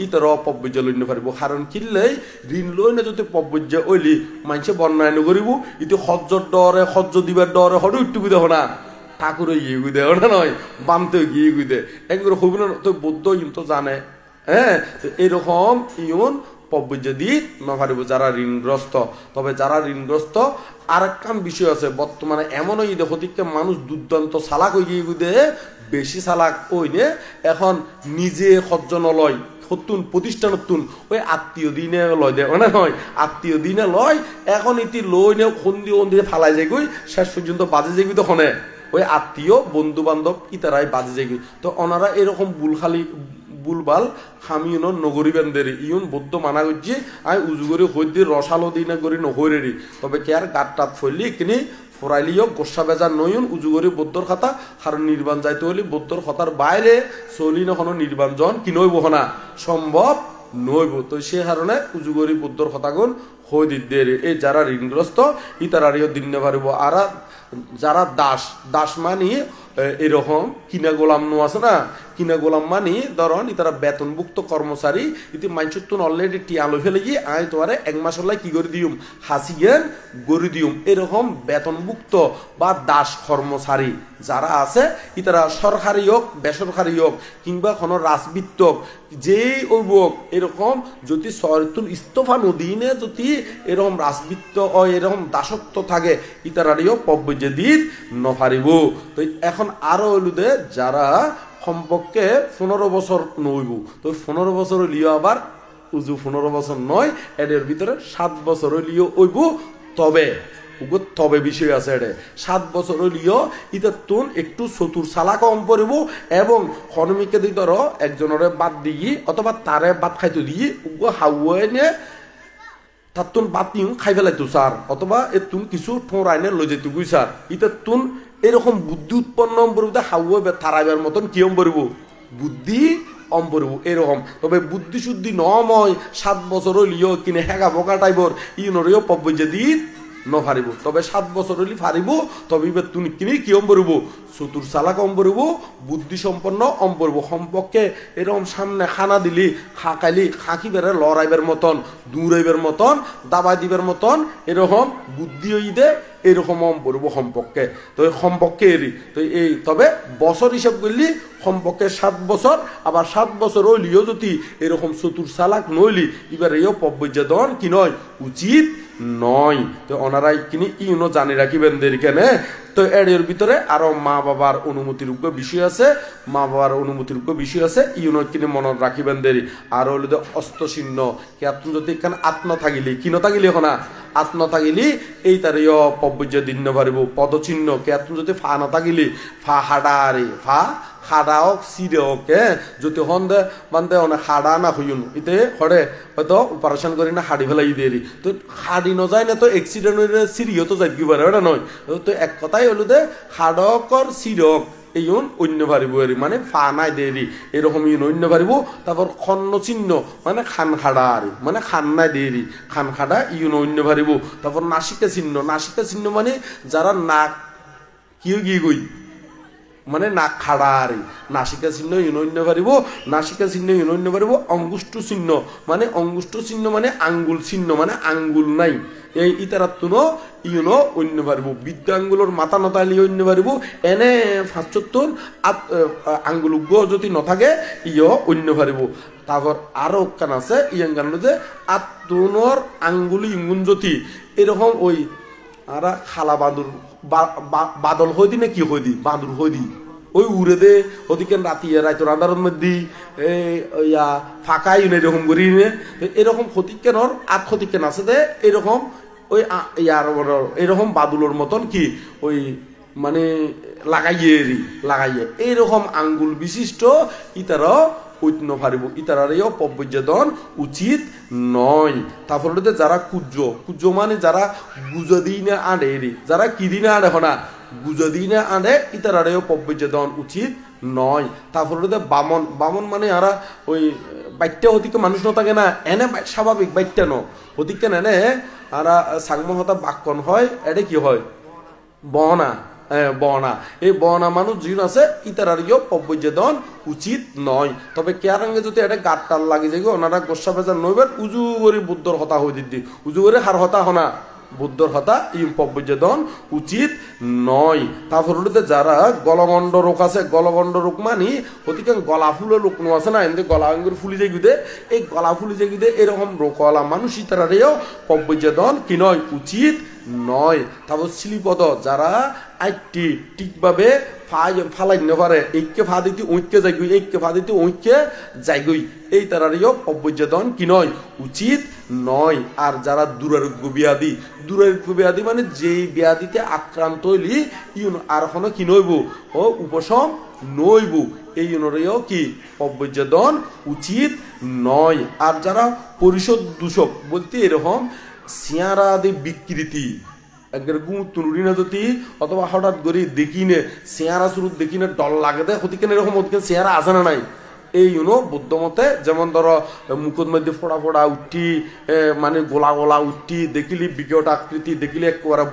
[SPEAKER 1] ইতর অপব্যর্য লইতে পারিব কারণ কিনলেই ঋণ লই না যদি পব্যর্য ওইলি মানুষে বর্ণায় নকরিব ইতি সহ্যর ডরে সহ্য দিবার ডরে হঠাৎ উঠটুকু দেখো না ঠাকুরে গিয়ে গুই দেয় ওটা নয় বামতেও গিয়ে গুই দে একবার হবি না তো বৌদ্ধ ইম তো জানে হ্যাঁ তো এরকম ইউন পব্যর্য দিত না পারিব যারা ঋণগ্রস্ত তবে যারা ঋণগ্রস্ত আর একটা বিষয় আছে বর্তমানে এমনও ঈদে হতিকে মানুষ দুর্দান্ত চালাক হয়ে গিয়ে গুই দে বেশি চালাক ওই নে এখন নিজে সহ্য নলয় সতুন প্রতিষ্ঠান নতুন ওই আত্মীয় দিনে লয় দে না নয় আত্মীয় দিনে লয় এখন ইতি লই নে খন্দি খন্দি ফালাই যায় গই শেষ পর্যন্ত বাজে যাই তখন ওই আত্মীয় বন্ধু বান্ধব ইতারাই বাজে যাই তো ওনারা এরকম বুলবাল খামিউন নগরী বেন্দেরি ইউন বৌদ্ধ মানা করছি আই উজু করে হইদি রসালো দিনে করি নহরেরি তবে কে আর গাত টাত ফেললি কিনি ফরাইলিও গোসা বেজার নয়ন উজুগরি বৌদ্ধর খাতা কারণ নির্বাণ যাইতে হলে বৌদ্ধর খাতার বাইরে চলি নখনো নির্বাণ জন কি নইব না সম্ভব নইব তো সে কারণে উজুগরি বৌদ্ধর খাতাগুন হই দিতে এই যারা ঋণগ্রস্ত ইতারারিও দিন নে পারিব আর যারা দাস মানি এরকম কিনা গোলাম নো আছে না কিনা গোলাম মানি ধরন ইতারা বেতনভুক্ত কর্মচারী ইতি মাইনসুতুন অলরেডি টিয়ালো ফেলে গিয়ে আয় তোমারে এক মাস হলাই কি করে দিউম হাসিগেন গড়ি দিউম এরকম বেতনভুক্ত বা দাস কর্মচারী যারা আছে ইতারা সরকারি হোক বেসরকারি হোক কিংবা কোনো রাজবিত্ত যেই অভিযোগ এরকম যদি সরতুল ইস্তফা নদীনে যদি এরকম রাজবিত্ত ও এরকম দাসত্ব থাকে ইতারারিও পব্যর্য দিত নপারিব তো এখন আরো হলুদে যারা সম্পর্কে 15 বছর নইব তো 15 বছর লিও আবার উজু 15 বছর নয় এদের ভিতরে 7 বছর লিও ওইব তবে বিষয় আছে এটা 7 বছর লিও ইতা তুন একটু চতুর চালা কম পড়ব এবং হনমিকে দি ধরো একজনের বাদ দিয়ে অথবা তারে বাদ খাইতে দিয়ে হাওয়াই নিয়ে তার তুন বাদ নিয়ে খাই ফেলাইতো স্যার অথবা এ তুন কিছু ঠোঁড়াইনে লই যেত গুই স্যার ইতা তুন এরকম বুদ্ধি উৎপন্ন করব হাওয়া তারাইবার মতন কিয়ম করব বুদ্ধি অম্পরব এরকম তবে বুদ্ধি শুদ্ধি নময় 7 বছর লিও কিনে হেগা বোকা টাইপর ইনরিও পব্যর্য দিত নপারিব তবে 7 বছর হলি পারিব তবে তুমি কিনে কি অম্পরব চতুর চালাক অম্পরব বুদ্ধি সম্পন্ন অম্পরব সম্পর্কে এরকম সামনে খানা দিলি খাকাইলি খাকি বেড়ে লড়াইবার মতন দৌড়াইবার মতন দাবাই দিবার মতন এরকম বুদ্ধি হই দে এরকম অম্পরব সম্পর্কে তো সম্পর্কে এরি তো এই তবে বছর হিসাব করলি সম্পর্কে 7 বছর আবার 7 বছর হইলিও যদি এরকম চতুর চালাক নইলি এবার এও পব্যর্য দন কি নয় উচিত নয় তো ওনারাই কিনি ইউনো জানি রাখিবেন কেনে তো এর ভিতরে আরো মা বাবার অনুমতির বিষয় আছে ইউনো কিনে মনে রাখিবেন দেরি আর হলো অস্ত চিহ্ন কি আপনি যদি এখানে আত্ম থাকিলি কিন থাকিলি এখন আত্ম থাকিলি এই তারিও পব্যর্য দিন পারিব পদচিহ্ন কে আপনি যদি ফা না থাকিলি ফা হাডারে ফা খাড়া হোক সিরে হোক যদি হন দে বান্ধে অনেক খাড়া না হইন ইতে হরে হয়তো অপারেশন করি না হাড়ি ফেলাই দিয়ে তো হাড়ি ন যায় না তো অ্যাক্সিডেন্ট হইলে সিরিও তো যাই পারে ওটা নয় তো এক কথাই হলো দে খাড়কর সিরক এইন অন্য পারিব মানে ফা নাই দেরি এরকম ইউন অন্য পারিব তারপর খন্ন চিহ্ন মানে খান খাড়া আর মানে খান নাই দেরি খান খাড়া ইউন অন্য পারিব তারপর নাসিকা চিহ্ন মানে যারা নাক কি গিয়ে গই মানে নাক খাড়া আর নাসিকা চিহ্ন ইউনন্য পারিব অঙ্গুষ্ঠ চিহ্ন মানে আঙ্গুল চিহ্ন মানে আঙ্গুল নাই এই ইতারাত্তুন ইউনো অন্য পারিব বৃদ্ধ আঙ্গুলের মাথা নতালি অন্য পারিব এনে 75 আঙ্গুল যদি নথাকে ইয় অন্য পারিব তারপর আরো কান আছে ইয়াঙ্গান যে আত্মনর আঙ্গুলি ইঙ্গুন জ্যোতি এরকম ওই আর খালা বাদল হইদি না কি হইদি বাঁদুর হইদি ওই উড়ে দে ওদিকে রাতি রাইতো রান্দার মধ্যে ফাঁকাই এরকম করি এরকম ক্ষতিকেনর ক্ষতিকেন আছে দে এরকম ওই এরকম বাদুলোর মতন কি ওই মানে লাগাইয়ে এইরকম আঙ্গুল বিশিষ্ট ইতারা ঐত্য পারিব ইতারারেও পব্যর্যদন উচিত নয় তারপরে যারা কুজ্জ মানে যারা গুজো দিনে আড়ে যারা কি দিনে আড়ে হনা গুজো দিনে আনে ইতারারেও পব্বজ্য দন উচিত নয়। তারপরে বামন বামন মানে আরা ওই বাইটটা হতিকে মানুষ ন থাকে না এনে স্বাভাবিক বাইটটা ন হতিকে এনে আরা সাংমহতা বাক্যন হয় এটা কি হয় বনা বনা এই বনা মানুষ যিন আছে ইতারারিও পব্বজ্য দন উচিত নয়। তবে কেয়ারাঙ্গে যদি এটা গাত টাল লাগি যায় ওনারা গোসা বেজার নইবেন উজু করে বুদ্ধর হতা হয়ে দিদি উজু করে হার হতা হনা বুদ্ধর হতা ই পব্বজ্য দন উচিত নয়। তারপরে যারা গলগণ্ড রোগ আছে গলগণ্ড রোগ মানি অধিকাং গলা ফুলের রোগ নো আছে না এমনি গলা আঙ্গুর ফুলি যাইগুদে এই গলা ফুলি যাইগুদে এরকম রোগওয়ালা মানুষ ইতারারেও পব্বজ্য দন কি নয় উচিত নয়। তারপর শ্লীপদ যারা আইটি ঠিকভাবে ফালাই নেপারে এইকে ফা দিতে ঐক্যে যাইগুই এইকে ফা দিতে ঐক্যে যাইগুই এই তারারিও পব্বজ্য দন কি নয় উচিত নয়। আর যারা দুরারোগ্য ব্যাধি দুরারোগ্য ব্যাধি মানে যেই ব্যাধিতে আক্রান্ত হইলি ইউন আর এখনো কি নইব ও উপশম নইব এই অনুরেও কি পব্বজ্য দন উচিত নয়। আর যারা পরিশোধ দূষক বলতে এরকম সিয়ারা আদি বিকৃতি একবার গুমুত্তুনুরি না যদি অথবা হঠাৎ করে দেখিনে চেহারা শুরু দেখিনে ডল লাগে দেয় হতিকেন এরকম হতিকেন চেহারা আছে না নাই এই বুদ্ধ মতে যেমন ধরো মুখের মধ্যে ফোড়া ফোড়া উঠি মানে গোলা গোলা উঠি দেখিলি বিকট আকৃতি দেখিলে একেবারে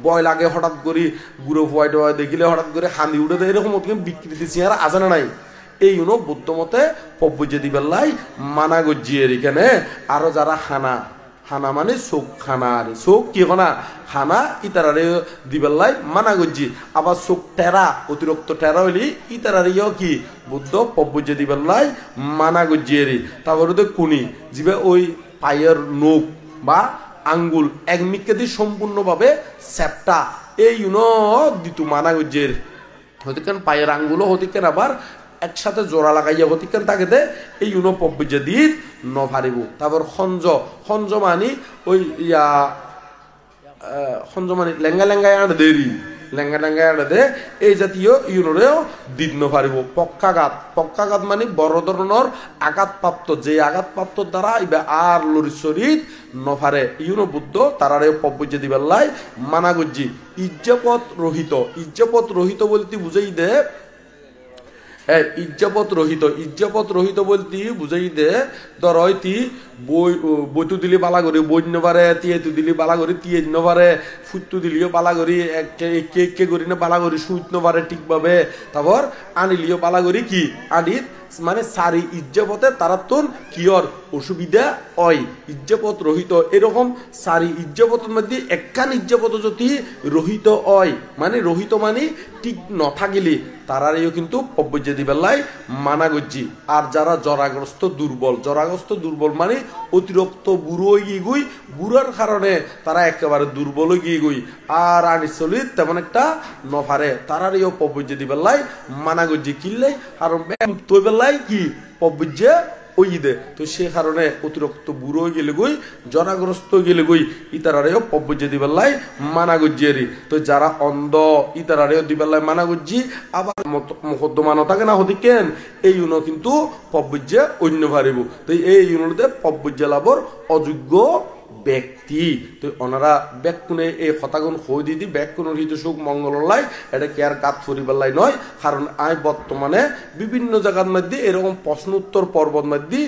[SPEAKER 1] বয় লাগে হঠাৎ করে গুঁড়ো ফোয়াই টোয়াই দেখিলে হঠাৎ করে হাঁদি উঠে দেয় এরকম হতিকেন বিকৃতি চেহারা আছে না নাই এই বুদ্ধ মতে পব্বজ্য দিবেল্লাই মানা গজ্জিয়ে এখানে আরো যারা হানা মানে চোখ খানা আর চোখ কি খানা খানা ইতারারে দিবেল্লাই মানা গজ্জি আবার চোখ টেরা অতিরিক্ত টেরা হইলি ইতারারিও কি বুদ্ধ পব্বজ্য দিবেল্লাই মানা গজ্জিয়েরি। তারপরে কুনি জিবে ওই পায়ের নখ বা আঙ্গুল এক মিকেদি সম্পূর্ণভাবে সেপটা এই দিতু মানা গজ্জিয়ের হতিকেন পায়ের আঙ্গুলও হতিকেন আবার একসাথে জোড়া লাগাইয়া হতিকেন তাকে দে এই পব্বজ্য দিত নভারিব। তারপর খঞ্জ মানি ওই খঞ্জ মানি লেঙ্গা লেঙ্গায় আন দেরি লেঙ্গা লেঙ্গায় আন দে এই জাতীয় ইউনোরেও দিত নভারিব। পক্ষাঘাত মানে বড় ধরনের আঘাতপ্রাপ্ত যে আঘাতপ্রাপ্ত দ্বারা ইবা আর লরি শরীর নফারে ইউনো বুদ্ধ তারারে পব্বজ্য দিবেল্লাই মানা গজ্জি। ইজ্জপত রহিত বলতে বুঝাই দে ইজ্জপত রহিত বলতে বুঝাই দে ধর হয়তি বইতু দিলি বালা করি বই নবারে তিয়াতু দিলি বালা করি টিয়ে নবারে ফুটতু দিলিও বালা করি একে করি না বালা করি সুইত নবারে ঠিকভাবে তারপর আনিলিও বালা করি কি আনিত মানে সারি ইজ্জপতে তারা তোর কিয়র অসুবিধা হয় ইজ্জপত রহিত এরকম সারি ইজ্জপতের মধ্যে একখান ইজ্জপত যদি রহিত হয় মানে রহিত মানে ঠিক নথাকিলে তারারেও কিন্তু পব্বজ্য দিবেল্লাই মানা গজ্জি। আর যারা জরাগ্রস্ত দুর্বল মানে অতিরিক্ত বুড়ো গিয়ে গুই বুড়ার কারণে তারা একেবারে দুর্বল গিয়ে গুই আর আনি চলিত তেমন একটা নফারে তারারেও পব্বজ্য দিবেল্লাই মানা গজ্জি কিনলে কারণ মুক্ত বেল্লাই কি পব্বজ্য ওই দে তো সে কারণে অতিরিক্ত বুড়ো গেলে গই জরাগ্রস্ত গেলে গই ইতারারেও পব্বজ্য দিবেল্লাই মানা গজ্জিয়ারি। তো যারা অন্ধ ইতারারেও দিবেল্লাই মানা গজ্জি আবার মুকদ্দমা থাকে না হতিকেন এই কিন্তু পব্বজ্য অন্য ভারিব। তো এই ইউনোতে পব্বজ্য লাভর অযোগ্য ব্যক্তি তো ওনারা ব্যাকুনে এই কথাগুন হই দিদি ব্যাকুনের হিত সুখ মঙ্গলাই এটা কে আর গাত ফরিবাল্লাই নয়। কারণ বর্তমানে বিভিন্ন জায়গার মধ্যে এরকম প্রশ্ন উত্তর পর্বত মধ্যে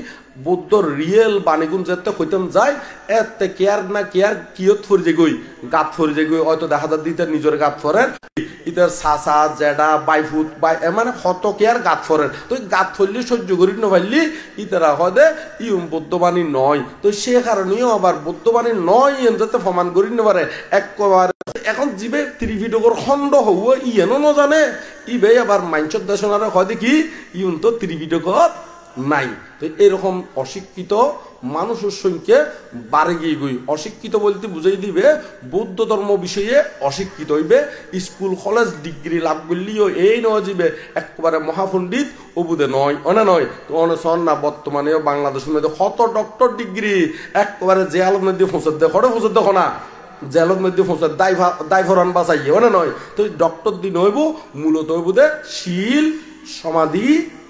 [SPEAKER 1] বৌদ্ধর রিয়েল বাণীগুণ যেতে হইতাম যায় এতে কেয়ার না কেয়ার কিয়ত ফরি যে গই গাত ফরি যে গই হয়তো দেখা যায় দিতে নিজের গাত ফরেন ইতার সাসা জেডা বাইফুট বাই মানে কত কেয়ার গাত ফরেন তো গাত ফরলি সহ্য করি নভাইলি ইতারা হদে বৌদ্ধবাণী নয়। তো সে কারণেও আবার বৌদ্ধবাণী নয় যাতে প্রমাণ করি নেবারে একবারে এখন জিবে ত্রিপিটকর খণ্ড হব ইয়েনো নজানে ইবে আবার মাইনসত দেশনারে হয় দেখি ইউন তো ত্রিপিটকত নাই। তো এরকম অশিক্ষিত মানুষের সংখ্যা বাড়ে গিয়ে গই অশিক্ষিত বলতে বুঝাই দিবে বৌদ্ধ ধর্ম বিষয়ে অশিক্ষিত হইবে স্কুল কলেজ ডিগ্রি লাভ করলেও এই নয় যাবে একেবারে মহাপণ্ডিত অবুদে নয় অনে নয় তো অনেসন না বর্তমানে বাংলাদেশের মধ্যে কত ডক্টর ডিগ্রি একেবারে যে আলোর মধ্যে ফোঁসার দেখো ফোঁসার দেখো না জেলত মধ্যে ফোঁসার দায়ফরান বাঁচাইয়ে অনে নয়। তো ডক্টর দিন হইব মূলত হইব দে শীল সমাধি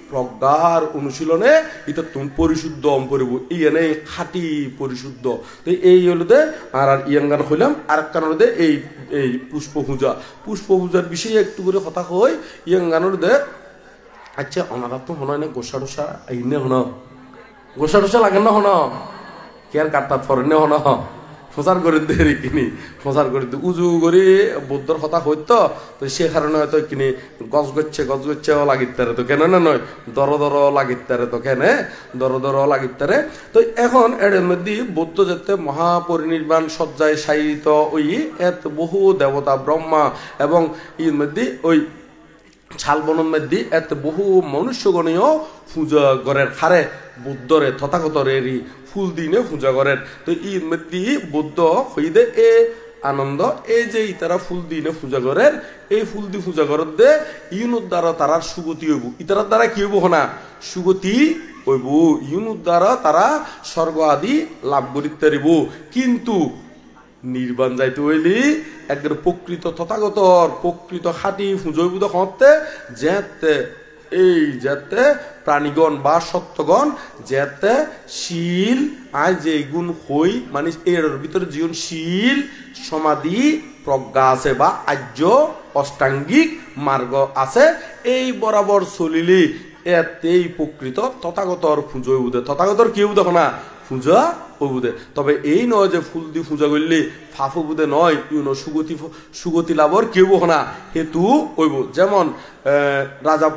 [SPEAKER 1] প্রজ্ঞার অনুশীলনে এটা তুমি পরিশুদ্ধ পড়ব ইয়ানে খাঁটি পরিশুদ্ধ। তো এই হলো দে আর ইয়াঙ্গান হইলাম আর কারণ দে এই এই পুষ্প পূজার বিষয়ে একটু করে কথা কই ইয়াঙ্গানোর দে। আচ্ছা ওনারা তো হন না গোসা টোসা আইনে হন গোসা টোসা লাগে না হন কেয়ার কাটতাত ফরেন হন প্রচার করে দেরি কিনি প্রচার করে উজু করে বৌদ্ধর কথা হইতো তো সে কারণে হয়তো কিনি গছ গচ্ছেও লাগিতারে তো কেন না নয় দর লাগিতারে তো কেন দর লাগিতারে। তো এখন এর মধ্যে বৌদ্ধ যেতে মহাপরিনির্বাণ সজ্জায় সাহিত ওই এত বহু দেবতা ব্রহ্মা এবং এর মধ্যে ওই শালবনের মধ্যে এত বহু মনুষ্যগণীয় পূজা করেন হারে বুদ্ধরে তথাগতরেরই ফুল দিনে পূজা করেন। তো এর মধ্যে বুদ্ধ হইদে এ আনন্দ এই যে তারা ফুল দিনে পূজা করেন এই ফুল দিয়ে পূজা করেন দে ইউনুর দ্বারা তারার সুগতি হইব ইতার দ্বারা কি হইব না সুগতি হইব ইউনুর দ্বারা তারা স্বর্গ আদি লাভ করিতে পারিব। কিন্তু নির্বাণ যাইতে হইলি একদম প্রকৃত তথাগতর প্রকৃত খাঁটি পুজো হতে যেতে এই যেতে প্রাণীগণ বা সত্যগণ যেতে শীল আয় যে গুণ হই মানে এর ভিতরে জীবন শীল সমাধি প্রজ্ঞা আছে বা আর্য অষ্টাঙ্গিক মার্গ আছে এই বরাবর চলিলি এতেই প্রকৃত তথাগতর পুজো উদে তথাগতর কেউ দেখো না পূজা বুধে। তবে এই নয় যে ফুল দিয়ে পূজা করলে ফাফু বুধে নয় ইউনো সুগতি লাভর কেউ না হেতু হইব। যেমন রাজা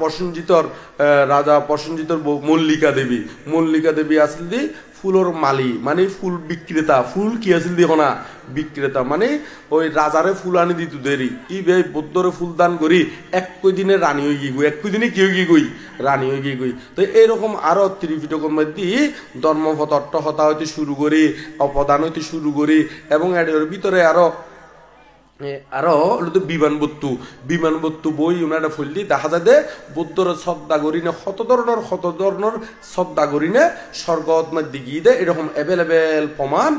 [SPEAKER 1] প্রসেনজিতর মল্লিকা দেবী আসল দি ফুলর মালি মানে ফুল বিক্রেতা ফুল কি আসল দি না বিক্রেতা মানে ওই রাজারে ফুল আনি দিত দেরি ই বে বৌদ্ধরে ফুল দান করি একই দিনে রানী হয়ে গিয়ে একই দিনে কেউ গিয়ে গই রানী হয়ে গিয়ে গই। তো এরকম আরো ত্রিপিটকের মধ্যে ধর্মপথ অট্টহতা হইতে শুরু করি অপদান হইতে শুরু করি এবং এর ভিতরে আরো বিমানবত্তু বই ওনারা ফুললি দেখা যায় যে বৌদ্ধর শ্রদ্ধা করি না কত ধরনের শ্রদ্ধা করি না স্বর্গত মধ্যে গিয়ে দেয় এরকম অ্যাভেলেবেল প্রমাণ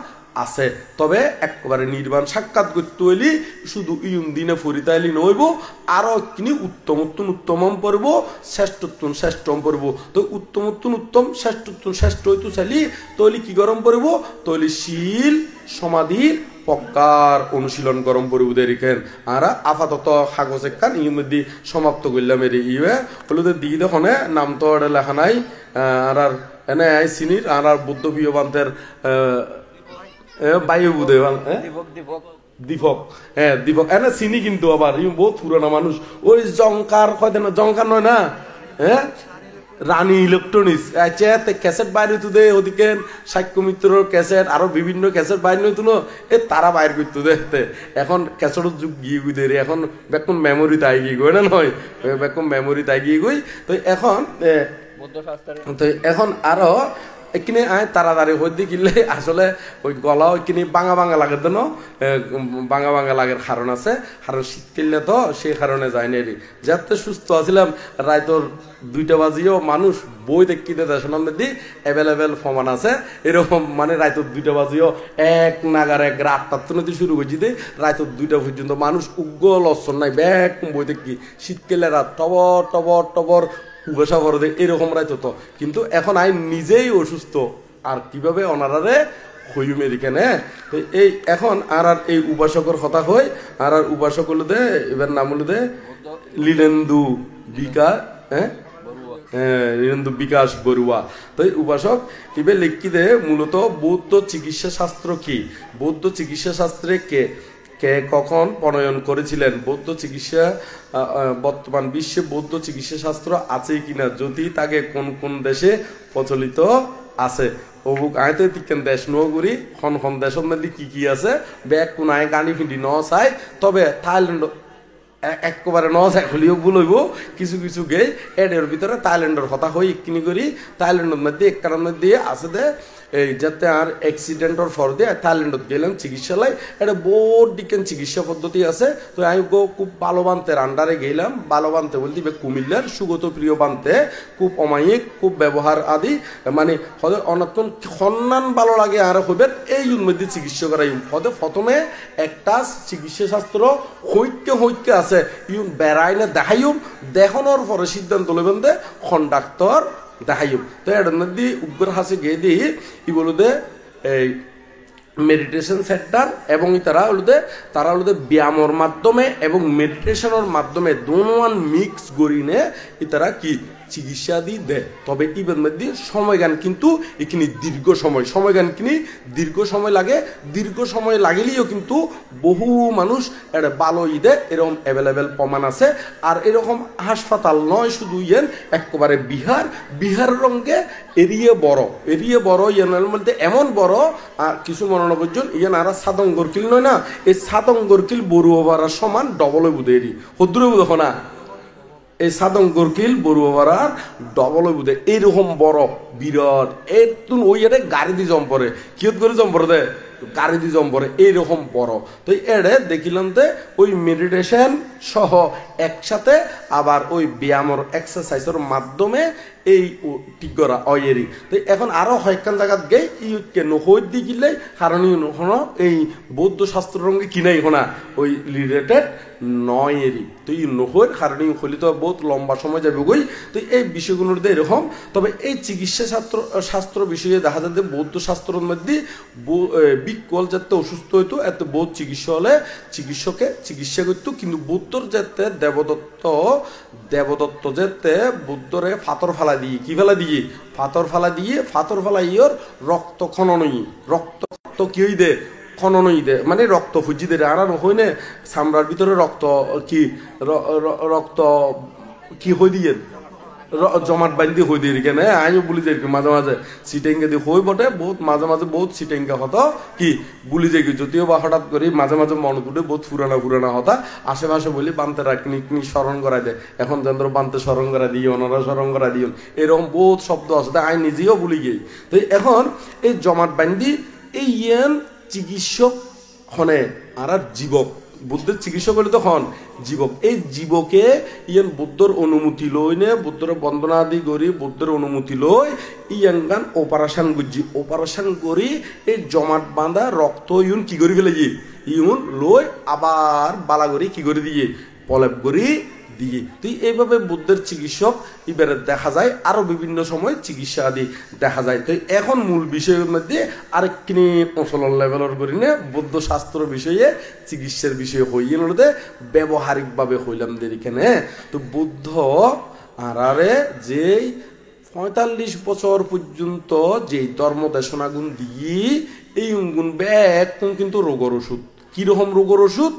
[SPEAKER 1] আছে। তবে একবারে নির্বাণ সাক্ষাৎ করতে হইলি শুধু ইউম দিনে ফরিতাইলি নইব আরো কিনি উত্তম পড়ব শ্রেষ্ঠম পড়ব। তো উত্তম শ্রেষ্ঠ হইতো চাইলি তৈলি কি গরম পড়ব তৈলি শীল সমাধির পক্কার অনুশীলন গরম পড়ব দেরিকেন আর আপাতত কাগজ একখান ইয়ের মধ্যে সমাপ্ত করলাম এর ইয়ে হলুদের দিকে দেখনে নাম তো লেখা নাই আর এনে চিনির আর বুদ্ধ বিয়বান্তের বায়ু বুধে দীপক দীপক এনে চিনি কিন্তু আবার ই বহুত পুরানা মানুষ ওই জঙ্কার কয়তে না জঙ্কার নয় না রানী ইলেকট্রনিক্স ক্যাসেট বাইরে তো দে ওদিকে সাক্ষ্য মিত্রর ক্যাসেট আরো বিভিন্ন ক্যাসেট বাইরে নইতো না এ তারা বাইর করতো দেখতে এখন ক্যাসেটের যুগ গিয়ে গুই দে এখন বেকম মেমোরি তাই গিয়ে গই না নয় বেকম মেমোরি তাই গিয়ে গই। তো এখন আরো এখানে আয় তাড়াতাড়ি হইতে গেলে আসলে ওই গলা ওইখানে বাঙা লাগে তো বাঙা লাগের কারণ আছে কারণ শীত কিনলে তো সেই কারণে যায় না যাতে সুস্থ আছিলাম রায়তর 2টা বাজিও মানুষ বই দেখিতে দেশের মধ্যে অ্যাভেলেবেল প্রমাণ আছে এরকম মানে রায়তর 2টা বাজিও এক নাগারে 8টা নদী শুরু করছি দে রায়তর 2টা পর্যন্ত মানুষ উগ্র লক্ষণ নাই ব্যাগ বই দেখি শীতকালে রাত টবর কুয়াশা ভরে এরকম রাইতো তো। কিন্তু এখন আই নিজেই অসুস্থ আর কিভাবে ওনারারে হইম এদিকে তো এই এখন আর এই উপাসকের কথা হয় আর উপাসক হলো দে এবার নাম হলো দে লীলেন্দু বিকাশ বড়ুয়া। তো এই উপাসক এবার লিখি দে মূলত বৌদ্ধ চিকিৎসা শাস্ত্র কি বৌদ্ধ চিকিৎসা শাস্ত্রে কে কখন প্রণয়ন করেছিলেন বৌদ্ধ চিকিৎসা বর্তমান বিশ্বে বৌদ্ধ চিকিৎসা শাস্ত্র আছে কিনা যদি তাকে কোন দেশে প্রচলিত আছে অবুক আয়তে তিকেন দেশ নগুরি খন দেশের মধ্যে কি আছে ব্যাগ কোন আয় গানি ফিন্ডি ন চাই তবে থাইল্যান্ড একবারে ন চাই হলেও বলইব কিছু গে এর ভিতরে থাইল্যান্ডের কথা হই কিনি করি থাইল্যান্ডের মধ্যে একটার মধ্যে আছে দে এই যাতে আর অ্যাক্সিডেন্টর ফর দিয়ে থাইল্যান্ডত গেলাম চিকিৎসালয়, এটা বহুত দিকেন চিকিৎসা পদ্ধতি আছে। তো আমি খুব ভালো বানতের আন্ডারে গেলাম, ভালো বানতে বলতে কুমিল্লার সুগত প্রিয় বানতে, খুব অমায়িক, খুব ব্যবহার আদি, মানে হদের অনতন সন্ধান ভালো লাগে আর হইবেন এই মধ্যে চিকিৎসা করাই হদে প্রথমে একটা চিকিৎসা শাস্ত্র হইকে আছে ইউন বেড়াই না দেখাইম, দেখানোর পরে সিদ্ধান্ত লইবেন দে ডাক্তার দেখাইম। তো এটার মধ্যে উগ্র হাসে গিয়ে দিই ই বলুদে এই মেডিটেশন সেন্টার এবং তারা হলুদে ব্যায়ামের মাধ্যমে এবং মেডিটেশনের মাধ্যমে দোনোয়ান মিক্স করিনে তারা কি চিকিৎসা দি দেয়। তবে ইবের মধ্যে সময়গান কিন্তু এখানে সময়গান কিনি দীর্ঘ সময় লাগে, দীর্ঘ সময় লাগলেও কিন্তু বহু মানুষ এটা ভালো দেয়, এরকম অ্যাভেলেবেল প্রমাণ আছে। আর এরকম হাসপাতাল নয় শুধু একেবারে বিহার রঙে এরিয়ে বড় ইয়ানের মধ্যে এমন বড় আর কিছু মনে করছেন ইয়ান আর সাদঙ্গরকিল নয় না, এই সাদঙ্গরকিল বড়ুয়ার সমান ডবল বুধে এরি হদ্রে বুধ না, এই সাদঙ্গরকিল বড়ুয়ার ডবল বুধে এইরকম বড় বিরাট এর তুন ওই এটা গাড়ি দিয়ে জম পরে কিয়ত করে জম পরে দে গাড়ি দিয়ে জম পরে এইরকম বড়। তো এড়ে দেখিলাম যে ওই মেডিটেশন সহ একসাথে আবার ওই ব্যায়ামের এক্সারসাইজের মাধ্যমে এই ঠিক করা অয়েরি। তো এখন আরো হয়কান জায়গাত গে কেন হই দি গিলে কারণ এই বৌদ্ধ শাস্ত্র রঙে কিনাই হোনা ওই রিলেটেড নয় এরি। তো এই নহর কারণ হইলে তো বহুত লম্বা সময় যাবে গই। তো এই বিষয়গুলোর দিয়ে এরকম। তবে এই চিকিৎসা শাস্ত্র বিষয়ে দেখা যায় যে বৌদ্ধ শাস্ত্রের মধ্যে বিকল যাতে অসুস্থ হইতো এত বহুত চিকিৎসা হলে চিকিৎসকে চিকিৎসা করতো, কিন্তু বুদ্ধর যাতে দেবদত্ত যেতে বুদ্ধরে ফাতর ফালা দিয়ে কি ফেলা দিয়ে ফাতর ফালা ইয়র রক্ত খননই রক্ত কি হই দে খননই দে মানে রক্ত ফুজি দে আর হই না চামড়ার ভিতরে রক্ত কি হই দিয়ে জমাট বান্ধি হই দিয়ে কেন আইও বলি যাই মাঝে মাঝে সিটেঙ্গে দিয়ে হই বটে বহুত মাঝে বহুত সিটেঙ্গা হতো কি বুলি যাই যদিও বা হঠাৎ করে মাঝে মনে করে বহুত পুরানা হতা আশেপাশে বলি বানতে রাখনি স্মরণ করা দেয়, এখন যেন বানতে স্মরণ করা দিয়ে ওনারা স্মরণ করা দিয়ে এরকম বহুত শব্দ আছে আই নিজেও বলি গিয়ে। তো এখন এই জমাট বান্ধি এই চিকিৎসক হনে আর জীবক বুদ্ধের চিকিৎসক হলে তখন জীবক এই জীবকে বুদ্ধর অনুমতি লই নে বুদ্ধর বন্দনা আদি করি বুদ্ধের অনুমতি লই ইয়ান অপারেশন করি এই জমাট বাঁধা রক্ত কি করে ফেলে লই আবার বালা করি কি করে দিয়ে পলেপ করি দিয়ে। তো এইভাবে বুদ্ধের চিকিৎসক এবারে দেখা যায়, আরো বিভিন্ন সময় চিকিৎসা আদি দেখা যায়। তো এখন মূল বিষয়ের মধ্যে আরেকখানি অঞ্চলের লেভেলের করি না বৌদ্ধ শাস্ত্র বিষয়ে চিকিৎসার বিষয়ে হইয়ে নদে ব্যবহারিক ভাবে হইলাম এখানে। তো বুদ্ধ আরে যেই 45 বছর পর্যন্ত যেই ধর্ম দেশনাগুণ দিয়ে এই গুণ ব্যাগ কিন্তু রোগের ওষুধ কিরকম রোগের ওষুধ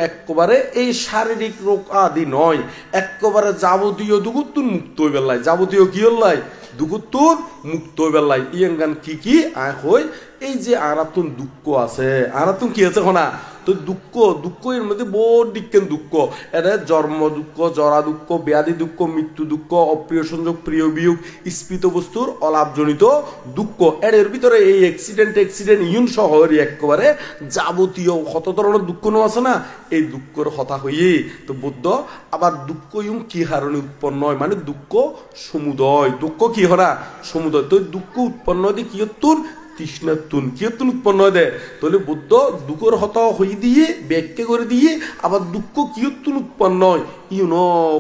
[SPEAKER 1] একেবারে এই শারীরিক রোগ আদি নয়, একেবারে যাবতীয় দুগুত্তুর মুক্ত হয়ে বেলায় যাবতীয় কি হল্লাই দুগুত্তুর মুক্ত হয়ে বেলায় ইয়ান কি হই এই যে আরাতুন দুঃখ আছে আরাতুন কি আছে না। তো দুঃখ এর মধ্যে বহুত দিকেন দুঃখ, এটা জন্ম দুঃখ, জরা দুঃখ, ব্যাধি দুঃখ, মৃত্যু দুঃখ, অপ্রিয় সংযোগ, প্রিয় বিয়োগ, স্ফীত বস্তুর অলাভজনিত দুঃখ। এর ভিতরে এই অ্যাক্সিডেন্ট ইউন শহরই একেবারে যাবতীয় কত ধরনের দুঃখ নো আছে না, এই দুঃখের কথা হইয়ে তো বুদ্ধ আবার দুঃখ ইউন কি কারণে উৎপন্ন হয় মানে দুঃখ সমুদয়, দুঃখ কি হরা সমুদয়। তো দুঃখ উৎপন্ন হয় কি তোর তৃষ্ণাতুন কিয়তুন উৎপন্ন দেয়, তাহলে বুদ্ধ দুঃখের হত হই দিয়ে ব্যাখ্যা করে দিয়ে আবার দুঃখ কিয়তুন উৎপন্ন হয় ইউন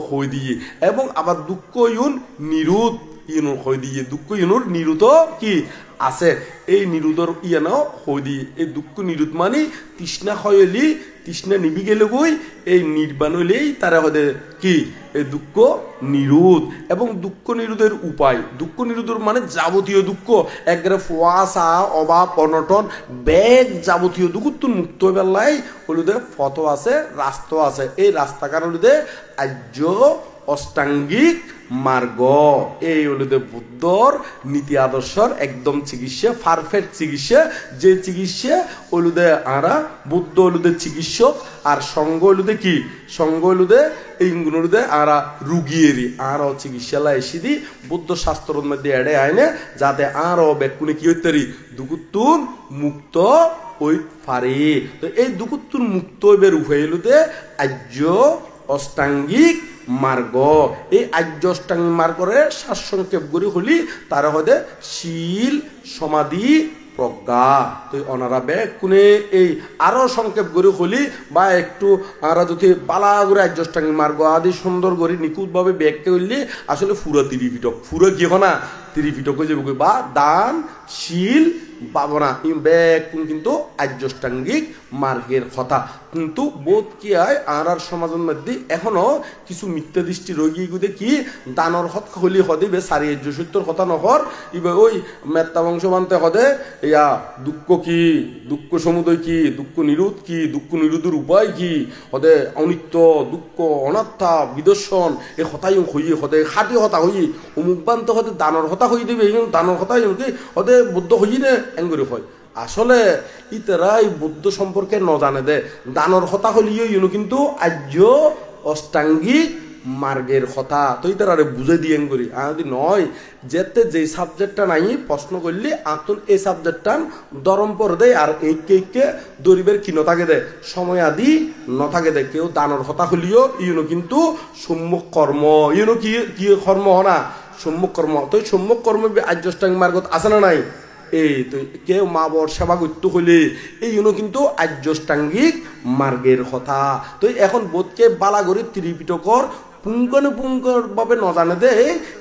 [SPEAKER 1] হই দিয়ে এবং আবার দুঃখ ইউন নিরুদ ইউন হই দিয়ে দুঃখ ইউনুর নিরুত কি আছে এই নিরুদর ইয়ানো হই দিয়ে এই দুঃখ নিরুদ মানে তৃষ্ণা হইলি তৃষ্ণা নিবি গেলে গই এই নির্বাণ হইলেই তারা হতে কি এই দুঃখ নিরোধ এবং দুঃখ নিরোধের উপায়। দুঃখ নিরোধের মানে যাবতীয় দুঃখ একবারে ফুয়াশা অভাব অনটন ব্যাগ যাবতীয় দুঃখ মুক্ত বেলায় হলুদের ফটো আছে রাস্তা আছে, এই রাস্তা কারণে আর্য অষ্টাঙ্গিক মার্গ। এই হলুদে বুদ্ধর নীতি আদর্শর একদম চিকিৎসা, পারফেক্ট চিকিৎসা, যে চিকিৎসা হলুদে আরা বুদ্ধ হলুদে চিকিৎসক, আর সঙ্গ হলুদে কি, সঙ্গ হলুদে এই হলুদে আরা রুগিয়েরই আরও চিকিৎসালয় এসে দি বুদ্ধ শাস্ত্রের মধ্যে এড়ে আইনে, যাতে আরও বেকুনে কি হইতে দুকুত্তুন মুক্ত ওই পারে। তো এই দুকুত্তুন মুক্ত হইবার উপায় হলুদে আর্য অষ্টাঙ্গিক মার্গ। এই আর্য অষ্টাঙ্গিক মার্গরে সারসংক্ষেপ করি হলি তারা হদে শীল, সমাধি, প্রজ্ঞা। তো ওনারা কোনে এই আরো সংক্ষেপ করে হলি বা একটু আমরা যদি পালা করে আর্য অষ্টাঙ্গিক মার্গ আদি সুন্দর করে নিখুঁতভাবে ব্যাখ্যা করলে আসলে পুরো ত্রিপিটক, পুরো কি না ত্রিপিটক হয়ে যাবে। বা দান, শীল, ভাবনা কিন্তু আর্যষ্টাঙ্গিক মার্গের কথা। কিন্তু বোধ কি হয় আর সমাজের মধ্যে এখনো কিছু মিথ্যা দৃষ্টি রোগী গুদে কি দানর হত হলি হদিবে সারি আর্য সত্যর কথা নহর ইবে ওই মেত্তা বংশ মানতে হদে ইয়া দুঃখ কি, দুঃখ সমুদয় কি, দুঃখ নিরোধ কি, দুঃখ নিরোধের উপায় কি, হদে অনিত্য, দুঃখ, অনাত্মা, বিদর্শন এই হতাই হই হদে খাটি হতা হই অমুকবান্ত হদে দানর হতা হই দেবে, দানর হতা হদে বুদ্ধ হই নে এঙ্গুরি হয়। আসলে ইতারা এই বুদ্ধ সম্পর্কে ন জানে দে দানর হতা হলিও ইউনো কিন্তু আর্য অষ্টাঙ্গিক মার্গের কথা। তো ইতারা বুঝে দিয়ে করি যদি নয় যেতে যে সাবজেক্টটা নাই প্রশ্ন করলে আতুন এই সাবজেক্টটা দরম পরে দেয়, আর এই কে দরিবের কি নথাকে দেয় সময় আদি নথাকে দেয়। কেউ দানর হতা হলিও ইউনো কিন্তু সম্মুখ কর্ম, ইউনো কি কি কর্ম না সম্মুখ কর্ম। তো সম্মুখ কর্ম আর্য অষ্টাঙ্গিক মার্গত আছে না নাই? এই তো কেউ মা বর সেবা করতে হলে এই কিন্তু আর্যষ্টাঙ্গিক মার্গের কথা। তো এখন বোধকে বালাগড়ি ত্রিপিটকর পুঙ্খানুপুঙ্খভাবে ন জানে দে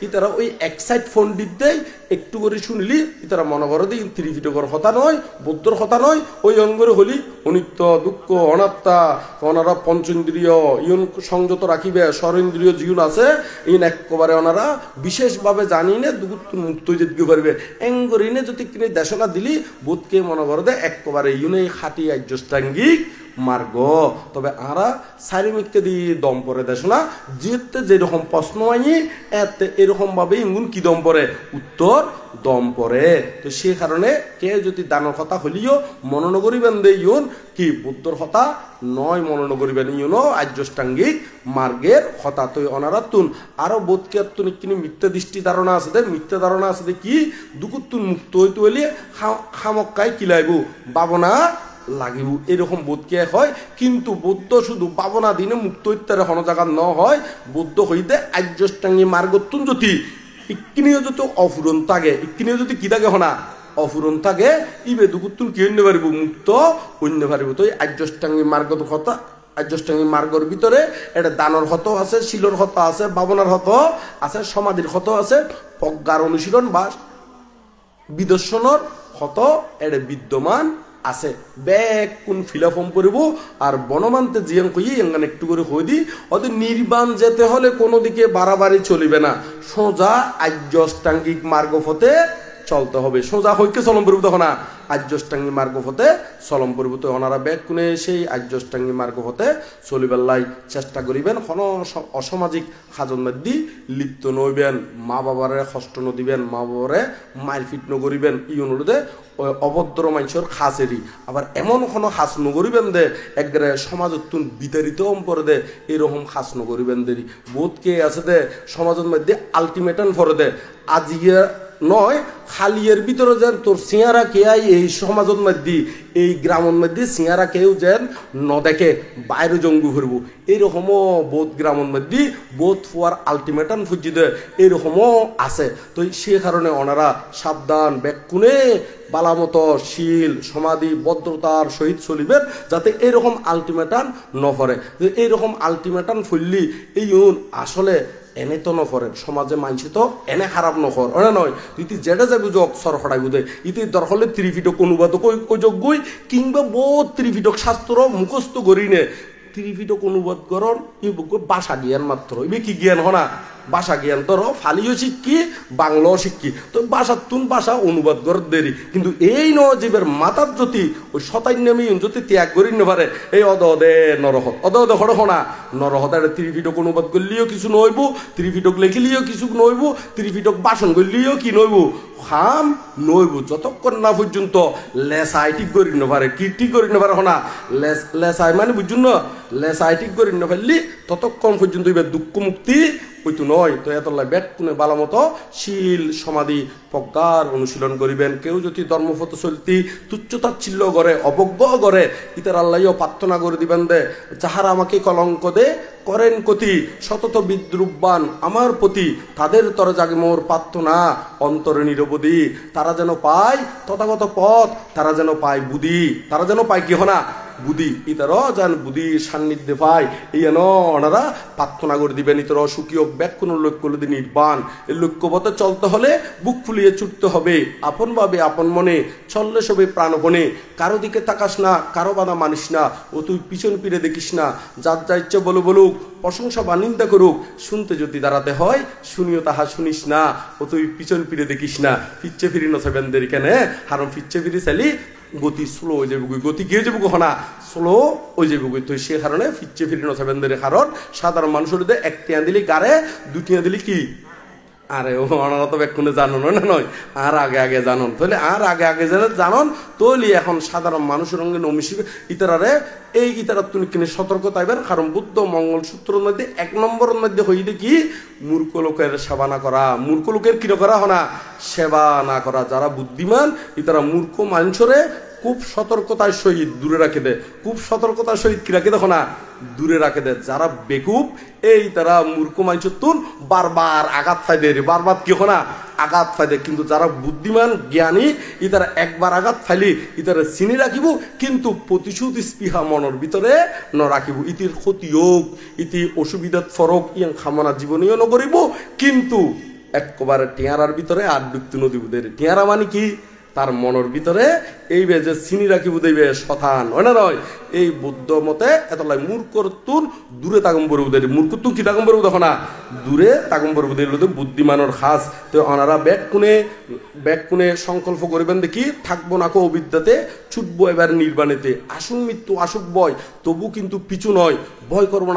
[SPEAKER 1] ইতারা ওই এক্সাইট ফোন দিত দেয় একটু করে শুনলি ইতারা মনে করে দিই ত্রিপিটকর কথা নয়, বৌদ্ধর কথা নয়। ওই অঙ্গরে হলি অনিত্য, দুঃখ, অনাত্মা, ওনারা পঞ্চেন্দ্রিয় ইউন সংযত রাখিবে, স্বরেন্দ্রীয় জীবন আছে ইন একেবারে ওনারা বিশেষভাবে জানি নে মুক্ত যেতে পারবে এঙ্গরি নে যদি কিনে দেশনা দিলি বোধকে মনে করে দে একেবারে ইউনে খাটি আর্যষ্টাঙ্গিক মার্গ। তবে আরা সারিমিককে দিয়ে দম পরে দেশ না যেতে যেরকম প্রশ্ন আনি এতে এরকম ভাবে ইঙ্গুন কি দম পরে উত্তর দম পরে। তো সে কারণে কে যদি দানের কথা হলিও মনন করিবেন দে ইউন কি বুদ্ধর কথা নয়, মনন করিবেন ইউনো আর্যষ্টাঙ্গিক মার্গের কথা। তো অনারা তুন আরো বোধকে কিনে মিথ্যা দৃষ্টি ধারণা আছে দে, মিথ্যা ধারণা আছে দে কি দুকুত্তুন মুক্ত হইতে হইলে খামক্কায় কি লাগবো ভাবনা লাগিব এরকম বোধকে হয়। কিন্তু বৌদ্ধ শুধু ভাবনা দিনে মুক্ত ইত্যাদি হন জায়গা ন হয়, বৌদ্ধ হইতে আর্যষ্টাঙ্গিক মার্গতুন যদি ইকিনিও যদি অফুরন থাকে, ইকিনিও যদি কি থাকে হনা অফুরন থাকে ইবে দুকুত্তুন কি অন্য পারিব মুক্ত অন্য পারিব। তো এই আর্যষ্টাঙ্গিক মার্গত কথা আর্যষ্টাঙ্গিক মার্গের ভিতরে এটা দানর হত আছে, শিলর হত আছে, ভাবনার হত আছে, সমাধির হত আছে, প্রজ্ঞার অনুশীলন বা বিদর্শনের হত এটা বিদ্যমান আছে। ব্যাগ কোন ফিলাফর্ম করিব আর বনমান্তে জিয়াং কই এঙ্গান একটু করে হই দি ওদের নির্বাণ যেতে হলে কোনো দিকে বাড়াবাড়ি চলিবে না, সোজা আর্য অষ্টাঙ্গিক মার্গ পথে চলতে হবে। সোজা হইকে চলম পরিব তখন আর্যষ্টাঙ্গিক মার্গ পথে চলম পরিব। তো ওনারা ব্যাগ কোনে সেই আর্যষ্টাঙ্গিক মার্গ পথে চলিবার লাই চেষ্টা করিবেন। কোন অসামাজিক সাজন মধ্যে লিপ্ত নইবেন, মা বাবারে কষ্ট নদিবেন, মা বাবারে মারপিট নকরিবেন। ই অনুরোধে অভদ্র মানুষের খাসেরই আবার এমন কোনো খাস নকরিবেন দে একবারে সমাজত বিতাড়িত করে দে এরকম খাস নকরিবেন দেরি বোধ কে আছে দে সমাজের মধ্যে আলটিমেটাম করে দে আজিয়ে নয় খালিয়ের ভিতরে যেন তোর সিয়ারা কে আই এই সমাজের মধ্যে এই গ্রামের মধ্যে সিয়ারা কেউ যেন ন দেখে বাইরে জঙ্গু ফিরবো এইরকমও বোধ গ্রামের মধ্যে বোধ ফুয়ার আলটিমেটাম ফুজি দে এরকমও আছে। তো সে কারণে ওনারা সাবধান ব্যাকুনে বালামতো শীল সমাধি ভদ্রতার সহিত চলিবেন যাতে এরকম আলটিমেটাম ন পড়ে। এইরকম আলটিমেটাম ফুললি এই আসলে এনে তো নফরে সমাজে মানছে তো এনে খারাপ নকর ওরা নয় ইতি যেটা যাবি যোগ সর হটাই বুঝে ইতি দরকার ত্রিপিটক অনুবাদ যোগ্যই কিংবা বহুত ত্রিপিটক শাস্ত্র মুখস্থ করি নে ত্রিপিটক অনুবাদ করন ই বাসা জ্ঞান মাত্র ইবে কি জ্ঞান হনা ভাষা জ্ঞান তোর ফালিও শিক্ষি বাংলাও শিক্ষি তো ভাষার তুন ভাষা অনুবাদ করার দেরি কিন্তু এই নজীবের মাথার যদি ওই শতান্যমি যদি ত্যাগ করি নেবারে এই অদে নরহত অদে হড় হনা নরহত একটা ত্রিপিটক অনুবাদ করলেও কিছু নইব ত্রিপিটক লেখিলেও কিছু নইব ত্রিপিটক ভাষণ করলেও কি নইব খাম নইব যতক্ষণ না পর্যন্ত লেসাই ঠিক করি নেবারে কি ঠিক করি নেবারে হনা লেসাই মানে বুঝুন না লেসাই ঠিক করি নেফেললি ততক্ষণ পর্যন্ত এবার দুঃখ মুক্তি হইতো নয় তো এতলাই ব্যাট কোনে বালা মতো শীল সমাধি প্রজ্ঞার অনুশীলন করিবেন কেউ যদি ধর্মপথ চলতি তুচ্ছতাচ্ছিল্য করে অবজ্ঞ করে ইতার আল্লাহও প্রার্থনা করে দিবেন দে যাহারা আমাকে কলঙ্ক দে করেন কতি সতত বিদ্রুপবান আমার প্রতি তাদের তরে জাগে মোর প্রার্থনা অন্তরে নিরবধি তারা যেন পায় তথাগত পথ তারা যেন পায় বুদ্ধি তারা যেন পায় কি হনা বুদ্ধি ইতারও যেন বুদ্ধির সান্নিধ্যে পায় এই ওনারা প্রার্থনা করে দিবেন ইতারও সুখীয় ব্যাকুণ লক্ষ্য নির্বাণ এই লক্ষ্যপথে চলতে হলে বুক ফুলিয়ে ছুটতে হবে আপন ভাবে আপন মনে চললে সবে প্রাণপণে কারো দিকে তাকাস না কারো বাধা মানিস না ও তুই পিছন ফিরে দেখিস না যার যা ইচ্ছে বলুক প্রশংসা বা নিন্দা করুক শুনতে যদি দাঁড়াতে হয় শুনিও তাহা শুনিস না ও তুই পিছন ফিরে দেখিস না ফিচ্ছে ফিরি নছেবেনদের কেনে হারম ফিচ্ছে ফিরি চাইলি গতি স্লো হয়ে যাবে গতি কি হয়ে যাবে কখনা স্লো হয়ে যাবে তো সে কারণে ফিচ্ছে ফিরি নছেবেনদের কারণ সাধারণ মানুষের এক টিয়া দিলি গাড়ে দুটিয়া দিলি কি আরে ওনারা তো বেক্ষণে জানন না নয় আর আগে জানন তাহলে আর আগে জানন তৈলি এখন সাধারণ মানুষের সঙ্গে নমিশিবে ইতারারে এই ইতারা তুমি কিনে সতর্ক তাইবেন কারণ বুদ্ধ মঙ্গল সূত্রের মধ্যে 1 নম্বরের মধ্যে হইলে কি মূর্খ লোকের সেবা না করা মূর্খ লোকের কিনো করা হনা সেবা না করা যারা বুদ্ধিমান ইতারা মূর্খ মানুষরে খুব সতর্কতার সহিত দূরে রাখে দেয় খুব সতর্কতার সহিত কি রাখে দেখো না দূরে রাখে দেয় যারা বেকুব এই তারা মূর্খ মানুষের তুন বারবার আঘাত খাই দেয় বারবার কি না আঘাত খাই দেয় কিন্তু যারা বুদ্ধিমান জ্ঞানী ইতারা একবার আঘাত খাইলি ইতারা চিনি রাখিব কিন্তু প্রতিশোধ স্পৃহা মনের ভিতরে ন রাখিব ইতির ক্ষতি হোক ইতি অসুবিধাত ফরক ইয়াং খামনা জীবনীয় নকরিব কিন্তু একবারে টিয়ারার ভিতরে আর ডুবতে নদীবুদের টিয়ারা মানে কি তার মনের ভিতরে এই যে চিনি রাখিব দেবে শতান হয় না নয় এই বুদ্ধ মতে এতলাই মূর্খর তুন দূরে তাগম্বর উদের মূর্খ তুন কি তাগম্বর দেখো না দূরে তাগম্বর উদের বুদ্ধিমানের খাস তো ওনারা ব্যাগ কোনে সংকল্প করিবেন দেখি থাকবো না কো অবিদ্যাতে ছুটবো এবার নির্বাণেতে আসুন মৃত্যু আসুক ভয় তবু কিন্তু পিছু নয় ভয় করবো না